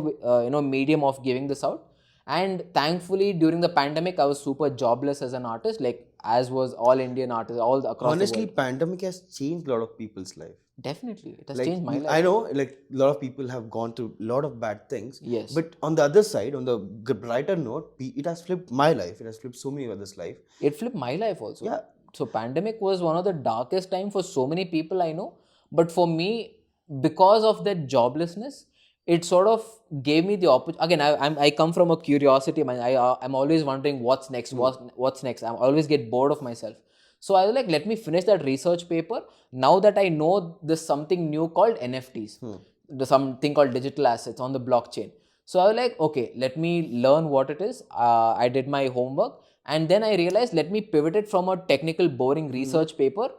B: medium of giving this out. And thankfully, during the pandemic, I was super jobless as an artist, like as was all Indian artists, all across
A: Honestly,
B: the world.
A: pandemic has changed a lot of people's life.
B: Definitely, it has
A: Like,
B: changed my life.
A: I know, like, a lot of people have gone through a lot of bad things.
B: Yes.
A: But on the other side, on the brighter note, it has flipped my life. It has flipped so many others' life.
B: It flipped my life also.
A: Yeah.
B: So pandemic was one of the darkest time for so many people I know. But for me, because of that joblessness, it sort of gave me the opportunity. Again, I come from a curiosity mind. I'm always wondering what's next, what's next. I always get bored of myself. So I was like, let me finish that research paper. Now that I know there's something new called NFTs, there's something called digital assets on the blockchain. So I was like, okay, let me learn what it is. I did my homework, and then I realized, let me pivot it from a technical, boring research paper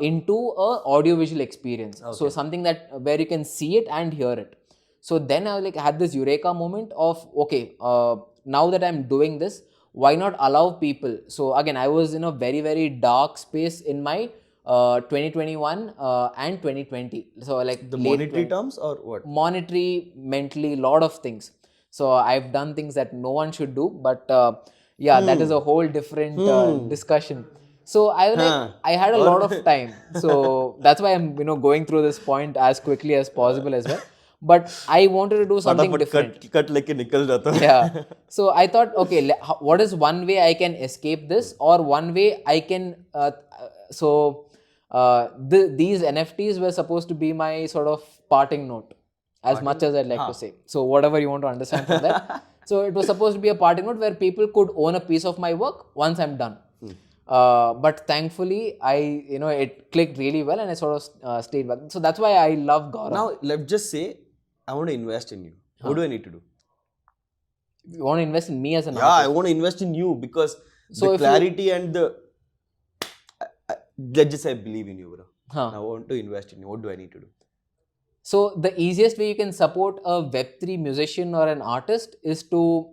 B: into a audiovisual experience. So something that where you can see it and hear it. So then I like had this eureka moment of, okay, now that I'm doing this, why not allow people? So again, I was in a very, very dark space in my 2021 and 2020. So like
A: The
B: late
A: monetary terms or what?
B: monetary, mentally, lot of things. So I've done things that no one should do, but that is a whole different discussion. So I was like, I had a lot of time, so that's why I'm going through this point as quickly as possible as well. But I wanted to do something different.
A: Cut like निकल जाता है.
B: Yeah. So I thought, okay, what is one way I can escape this, or one way I can. These NFTs were supposed to be my sort of parting note, as much as I'd like to say. So whatever you want to understand from that. So it was supposed to be a parting note where people could own a piece of my work once I'm done. But thankfully, it clicked really well, and I sort of stayed back. So that's why I love Gaurav.
A: Now, let's just say I want to invest in you. What do I need to do?
B: You want to invest in me as an
A: Yeah,
B: artist?
A: I want to invest in you because
B: So
A: the
B: if
A: clarity and the. Let's just say I believe in you, bro.
B: Huh.
A: I want to invest in you. What do I need to do?
B: So the easiest way you can support a Web3 musician or an artist is to,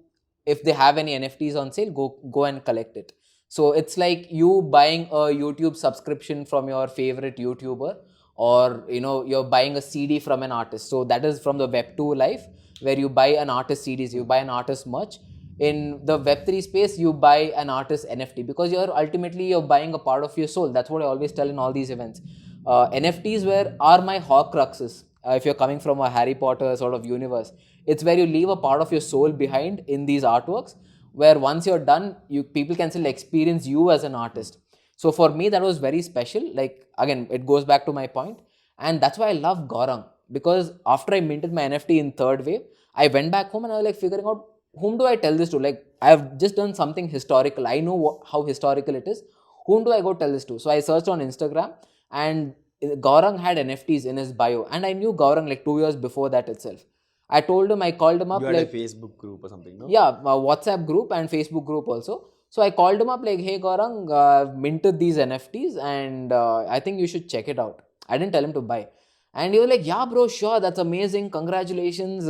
B: if they have any NFTs on sale, go and collect it. So it's like you buying a YouTube subscription from your favorite YouTuber, or you're buying a CD from an artist. So that is from the Web2 life, where you buy an artist CDs, you buy an artist merch. In the Web3 space, you buy an artist NFT, because you're buying a part of your soul. That's what I always tell in all these events. NFTs are my Horcruxes. If you're coming from a Harry Potter sort of universe, it's where you leave a part of your soul behind in these artworks, where once you're done, people can still experience you as an artist. So for me, that was very special. Like, again, it goes back to my point, and that's why I love Gaurang, because after I minted my NFT in third wave, I went back home and I was like figuring out, whom do I tell this to? Like, I have just done something historical. I know how historical it is. Whom do I go tell this to? So I searched on Instagram, and Gaurang had NFTs in his bio, and I knew Gaurang like 2 years before that itself. I called him up.
A: You had
B: like,
A: a Facebook group or something, no?
B: Yeah, a WhatsApp group and Facebook group also. So I called him up like, hey Gaurang, I've minted these NFTs, and I think you should check it out. I didn't tell him to buy. And he was like, yeah bro, sure, that's amazing, congratulations,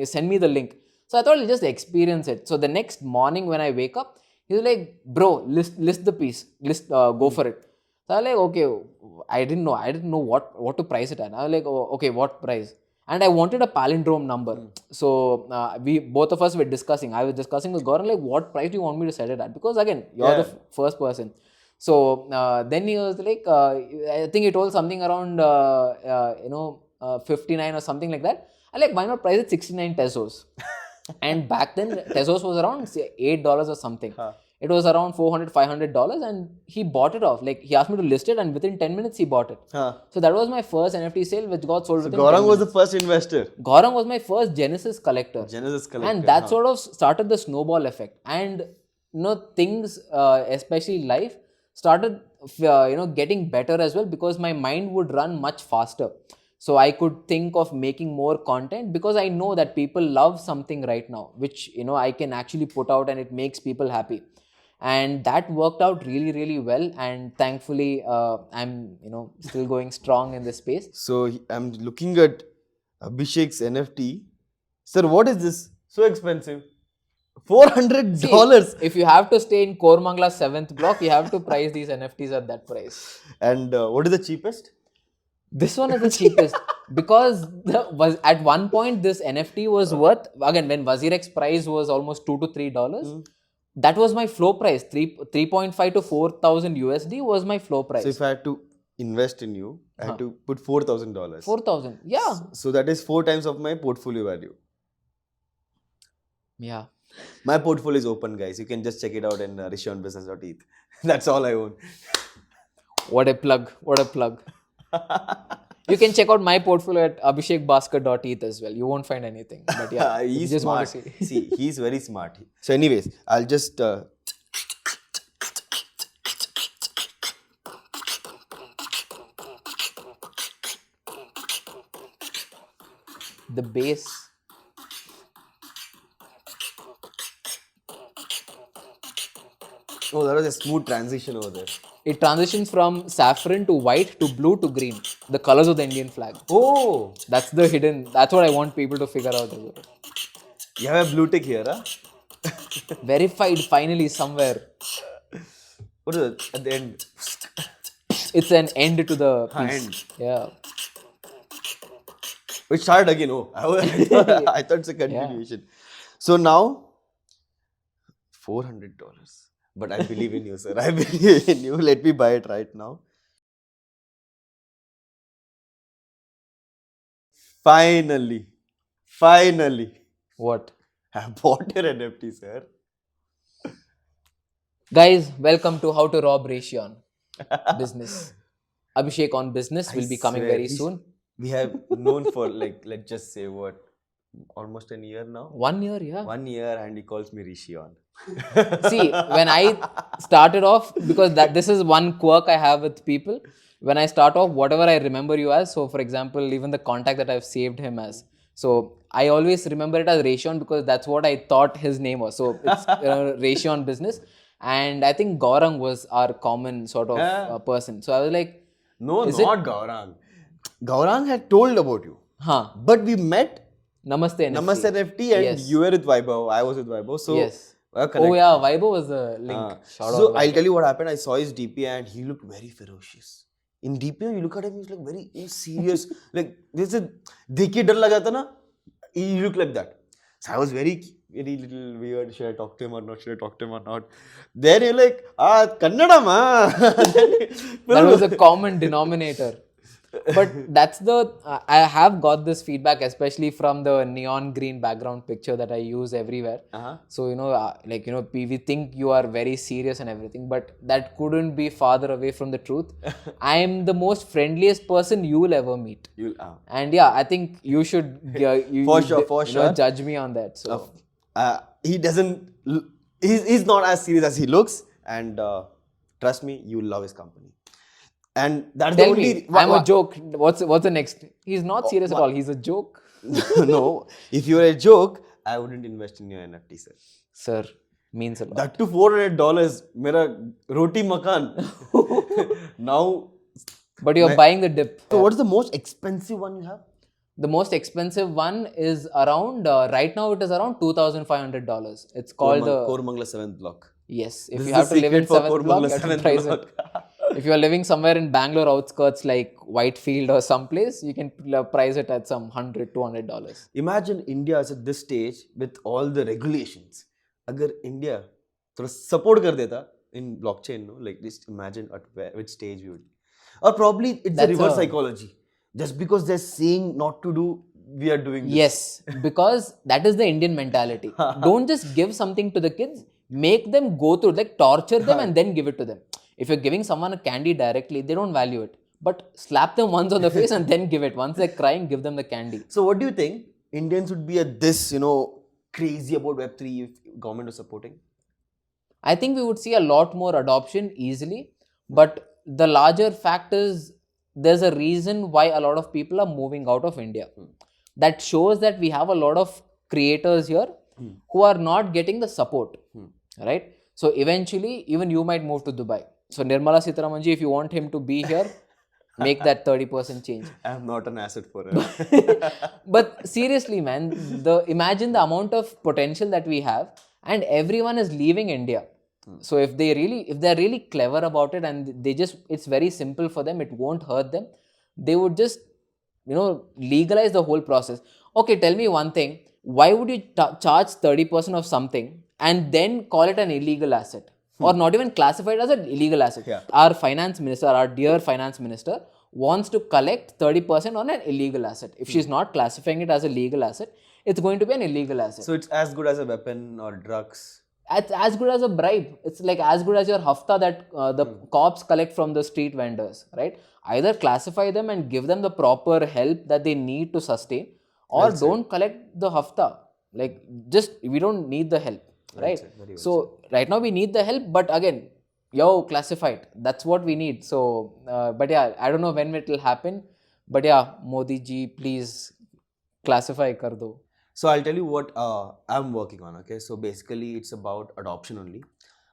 B: send me the link. So I thought I'll just experience it. So the next morning when I wake up, he was like, bro, list the piece, go for it. So I was like, okay, I didn't know what to price it at. I was like, oh, okay, what price? And I wanted a palindrome number. So we both of us were discussing. I was discussing with Gaurav, like, what price do you want me to set it at? Because again, you're the first person. So then he was like, I think he told something around 59 or something like that. I like, why not price it 69 pesos? And back then, pesos was around $8 or something. It was around $400, $500, and he bought it off. Like, he asked me to list it, and within 10 minutes, he bought it. So that was my first NFT sale, which got sold within 10
A: Gaurang
B: minutes.
A: was the first investor.
B: Gaurang was my first Genesis collector. And that sort of started the snowball effect. And, things, especially life, started, getting better as well, because my mind would run much faster. So I could think of making more content, because I know that people love something right now, which, I can actually put out and it makes people happy. And that worked out really, really well. And thankfully, I'm, still going strong in this space.
A: So I'm looking at Abhishek's NFT. Sir, what is this? So expensive. $400.
B: See, if you have to stay in Kormangla 7th block, you have to price these NFTs at that price.
A: And what is the cheapest?
B: This one is the cheapest because at one point this NFT was worth, again, when WazirX price was almost $2 to $3. That was my flow price. 3.5 to 4,000 USD was my flow price.
A: So if I had to invest in you, I had to put $4,000.
B: 4,000, yeah.
A: So that is 4 times of my portfolio value.
B: Yeah.
A: My portfolio is open, guys. You can just check it out in rishionbusiness.eth. That's all I own.
B: What a plug. What a plug. You can check out my portfolio at abhishekbhaskar.eth as well. You won't find anything. But yeah,
A: He's
B: just
A: smart.
B: want to see.
A: See, he's very smart. So anyways, I'll just...
B: The base.
A: Oh, that was a smooth transition over there.
B: It transitions from saffron to white to blue to green. The colors of the Indian flag.
A: Oh!
B: That's the hidden. That's what I want people to figure out as well.
A: You have a blue tick here, huh?
B: Verified finally somewhere.
A: What is it? At the end.
B: It's an end to the piece.
A: End.
B: Yeah.
A: We started again. Oh, I thought it's a continuation. So now, $400. But I believe in you, sir. I believe in you. Let me buy it right now. Finally.
B: What?
A: I bought your NFT, sir.
B: Guys, welcome to How to Rob Raytheon Business. Abhishek on Business will be coming very soon.
A: We have known for let's just say what, almost a year now?
B: 1 year, yeah.
A: 1 year, and he calls me Rishion.
B: See, when I started off, because this is one quirk I have with people. When I start off, whatever I remember you as, so for example, even the contact that I've saved him as. So I always remember it as Raytheon because that's what I thought his name was. So it's Raytheon Business. And I think Gaurang was our common sort of person. So I was like...
A: No, not Gaurang. Gaurang had told about you. But we met
B: Namaste
A: NFT and you were with Vaibhav. I was with Vaibhav. So
B: yes. Oh yeah, Vaibhav was the link.
A: So I'll tell you what happened. I saw his DP and he looked very ferocious. In DP, you look at him, he's like very serious. Like this is dekhe dar laga tha na. He looked like that. So I was very little weird. Should I talk to him or not? Then you're like, Kannada ma.
B: That was a common denominator. But that's I have got this feedback, especially from the neon green background picture that I use everywhere. So, we think you are very serious and everything, but that couldn't be farther away from the truth. I am the most friendliest person you will ever meet. And yeah, I think you should
A: for sure
B: judge me on that. So
A: he doesn't, he's not as serious as he looks, and trust me, you will love his company. And that's
B: Tell
A: the only...
B: me, I'm a joke. What's the next? He's not serious at all. He's a joke.
A: No, if you're a joke, I wouldn't invest in your NFT, sir.
B: Sir, means a lot.
A: That to $400, mera roti makan. Now...
B: But you're buying the dip.
A: So what is the most expensive one you have?
B: The most expensive one is around, right now it is around $2,500. It's called the...
A: Kormangla 7th block.
B: Yes, if you have to live in 7th block, you have to price it. If you are living somewhere in Bangalore outskirts like Whitefield or someplace, you can price it at some $100, $200.
A: Imagine India is at this stage with all the regulations. Agar India support kar deta in blockchain, no? Like just imagine at which stage we would. Or probably it's a reverse psychology. Just because they're saying not to do, we are doing this.
B: Yes, because that is the Indian mentality. Don't just give something to the kids. Make them go through, like torture them and then give it to them. If you're giving someone a candy directly, they don't value it. But slap them once on the face and then give it. Once they're crying, give them the candy.
A: So what do you think? Indians would be at this, crazy about Web3 if government was supporting?
B: I think we would see a lot more adoption easily. But the larger fact is, there's a reason why a lot of people are moving out of India. That shows that we have a lot of creators here who are not getting the support. Right? So eventually, even you might move to Dubai. So Nirmala Sitharamanji, if you want him to be here, make that 30% change.
A: I'm not an asset for it.
B: But seriously, man, imagine the amount of potential that we have, and everyone is leaving India. So if they're really clever about it, and it's very simple for them, it won't hurt them, they would just, legalize the whole process. Okay, tell me one thing. Why would you charge 30% of something and then call it an illegal asset? Or not even classify it as an illegal asset?
A: Yeah.
B: Our finance minister, our dear finance minister, wants to collect 30% on an illegal asset. If she's not classifying it as a legal asset, it's going to be an illegal asset.
A: So it's as good as a weapon or drugs.
B: It's as good as a bribe. It's like as good as your hafta that the cops collect from the street vendors, right? Either classify them and give them the proper help that they need to sustain, or don't collect the hafta. Like, just, we don't need the help, right? So right now we need the help, but again, classified. That's what we need. So, but yeah, I don't know when it will happen. But yeah, Modi ji, please classify kar do.
A: So I'll tell you what I'm working on. Okay, so basically it's about adoption only,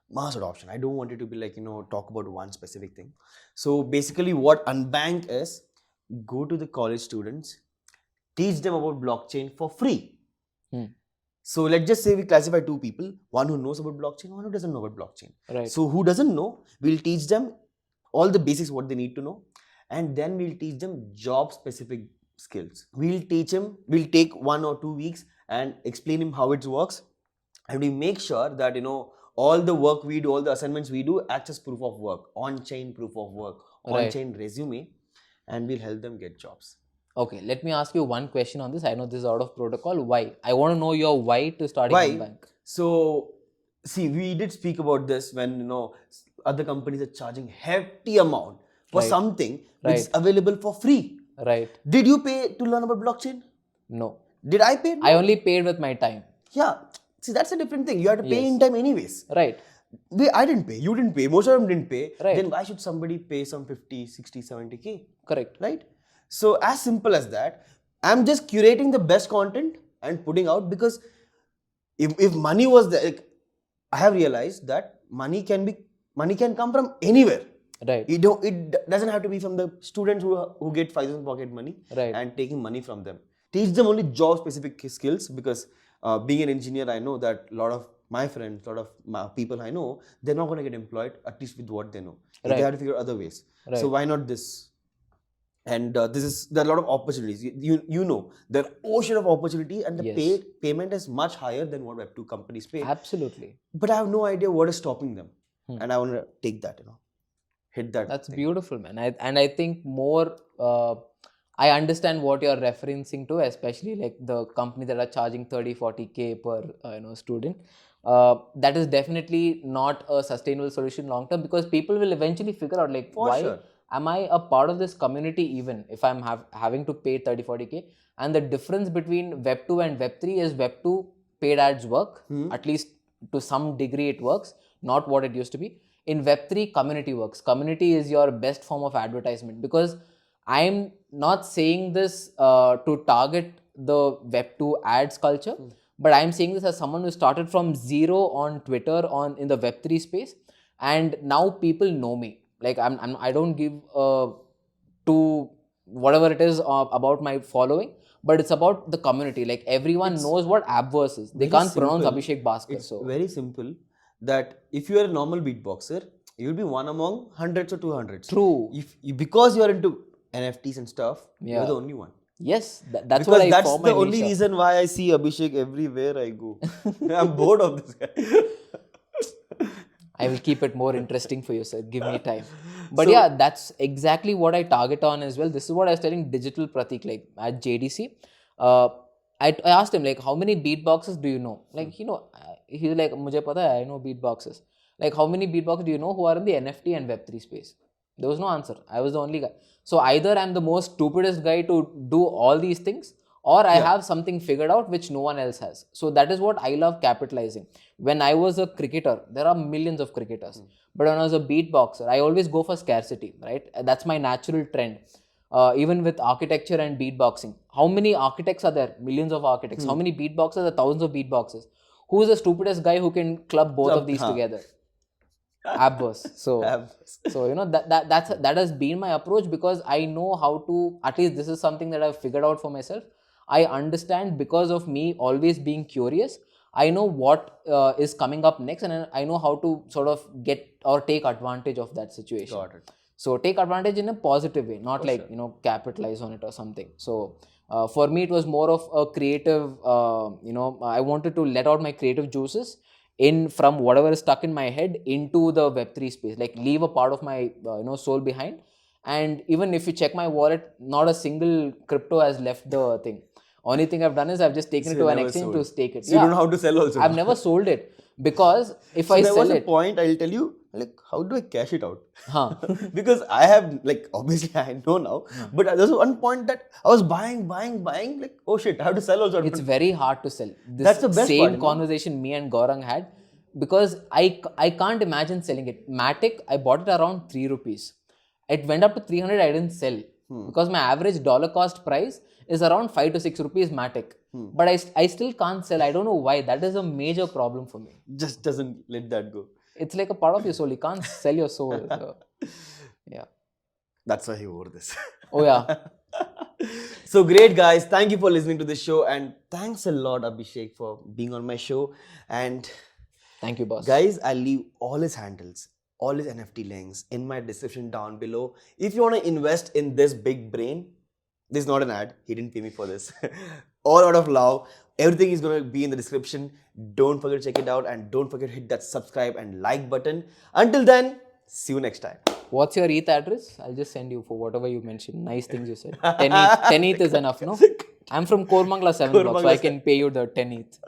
A: mass adoption. I don't want it to be like, talk about one specific thing. So basically what Unbank is, go to the college students, teach them about blockchain for free. So let's just say we classify two people, one who knows about blockchain, one who doesn't know about blockchain.
B: Right.
A: So who doesn't know, we'll teach them all the basics, what they need to know, and then we'll teach them job specific skills. We'll take 1 or 2 weeks and explain him how it works, and we make sure that all the work we do, all the assignments we do acts as proof of work, on-chain proof of work, on-chain resume, and we'll help them get jobs.
B: Okay, let me ask you one question on this. I know this is out of protocol. Why? I want to know your why to starting Unbank.
A: So, see, we did speak about this when other companies are charging hefty amount for something which is available for free.
B: Right.
A: Did you pay to learn about blockchain?
B: No.
A: Did I pay? No.
B: I only paid with my time.
A: Yeah. See, that's a different thing. You have to pay in time anyways.
B: Right.
A: I didn't pay. You didn't pay. Most of them didn't pay.
B: Right.
A: Then why should somebody pay some 50, 60, 70K?
B: Correct.
A: Right? So as simple as that, I'm just curating the best content and putting out, because if money was there, I have realized that money can come from anywhere.
B: Right.
A: It doesn't have to be from the students who get 5,000 pocket money and taking money from them. Teach them only job specific skills, because being an engineer, I know that a lot of my friends, a lot of people I know, they're not going to get employed, at least with what they know. They have to figure out other ways. So why not this? And there are a lot of opportunities. You know, there are ocean of opportunity, and the payment is much higher than what Web2 companies pay.
B: Absolutely.
A: But I have no idea what is stopping them, and I want to take that, hit that.
B: That's beautiful, man. I think more. I understand what you're referencing to, especially like the companies that are charging 30-40K per student. That is definitely not a sustainable solution long term, because people will eventually figure out like why am I a part of this community even if I'm having to pay 30-40K. And the difference between Web 2 and Web 3 is Web 2 paid ads work, at least to some degree it works, not what it used to be. In Web 3, community works. Community is your best form of advertisement, because I'm not saying this to target the Web 2 ads culture, but I'm saying this as someone who started from zero on Twitter in the Web 3 space, and now people know me. Like I don't give to whatever it is about my following, but it's about the community. Like everyone knows what Appverse is. They can't pronounce Abhishek Bhaskar.
A: It's very simple that if you are a normal beatboxer, you'll be one among hundreds or 200s.
B: True.
A: Because you are into NFTs and stuff, you're the only one.
B: Yes, that's what I
A: That's
B: form
A: the only reason why I see Abhishek everywhere I go. I'm bored of this guy.
B: I will keep it more interesting for you, sir. Give me time. But yeah, that's exactly what I target on as well. This is what I was telling Digital Pratik, like at JDC. I asked him, like, how many beatboxers do you know? Like, he's like, mujhe pata hai, I know beatboxers. Like, how many beatboxers do you know who are in the NFT and Web3 space? There was no answer. I was the only guy. So either I'm the most stupidest guy to do all these things, or I have something figured out which no one else has. So that is what I love capitalizing. When I was a cricketer, there are millions of cricketers. But when I was a beatboxer, I always go for scarcity, right? That's my natural trend. Even with architecture and beatboxing. How many architects are there? Millions of architects. How many beatboxers are thousands of beatboxers? Who is the stupidest guy who can club both of these together? Abverse. So
A: Abverse.
B: that has been my approach, because I know how to, at least this is something that I've figured out for myself. I understand, because of me always being curious, I know what is coming up next, and I know how to sort of get or take advantage of that situation.
A: Got it.
B: So take advantage in a positive way, not
A: For
B: like
A: sure.
B: capitalize on it or something. So for me, it was more of a creative. I wanted to let out my creative juices in from whatever is stuck in my head into the Web3 space. Like, leave a part of my soul behind. And even if you check my wallet, not a single crypto has left the thing. Only thing I've done is I've just taken
A: So
B: it
A: you
B: to an
A: never
B: exchange
A: sold.
B: to stake it.
A: So you don't know how to sell also.
B: I've
A: now.
B: never sold it, because if
A: So
B: I
A: there was
B: sell
A: a
B: it,
A: point, I'll tell you, like, how do I cash it out?
B: huh?
A: Because I have, like, obviously I know now, but there's one point that I was buying, like, oh shit, I have to sell also.
B: It's very hard to sell. This
A: That's the best
B: same
A: part,
B: conversation me and Gaurang had, because I can't imagine selling it. Matic, I bought it around 3 rupees. It went up to 300, I didn't sell. Because my average dollar cost price is around 5 to 6 rupees Matic. But I still can't sell. I don't know why. That is a major problem for me.
A: Just doesn't let that go.
B: It's like a part of your soul. You can't sell your soul. So, yeah.
A: That's why he wore this.
B: Oh, yeah.
A: So great, guys. Thank you for listening to this show. And thanks a lot, Abhishek, for being on my show. And
B: Thank you, boss.
A: guys, I'll leave all his handles, all his NFT links in my description down below. If you want to invest in this big brain, this is not an ad. He didn't pay me for this. All out of love. Everything is going to be in the description. Don't forget to check it out. And don't forget to hit that subscribe and like button. Until then, see you next time.
B: What's your ETH address? I'll just send you for whatever you mentioned. Nice things you said. 10 ETH is enough, no? I'm from Kormangla 7 block, so I can pay you the 10 ETH.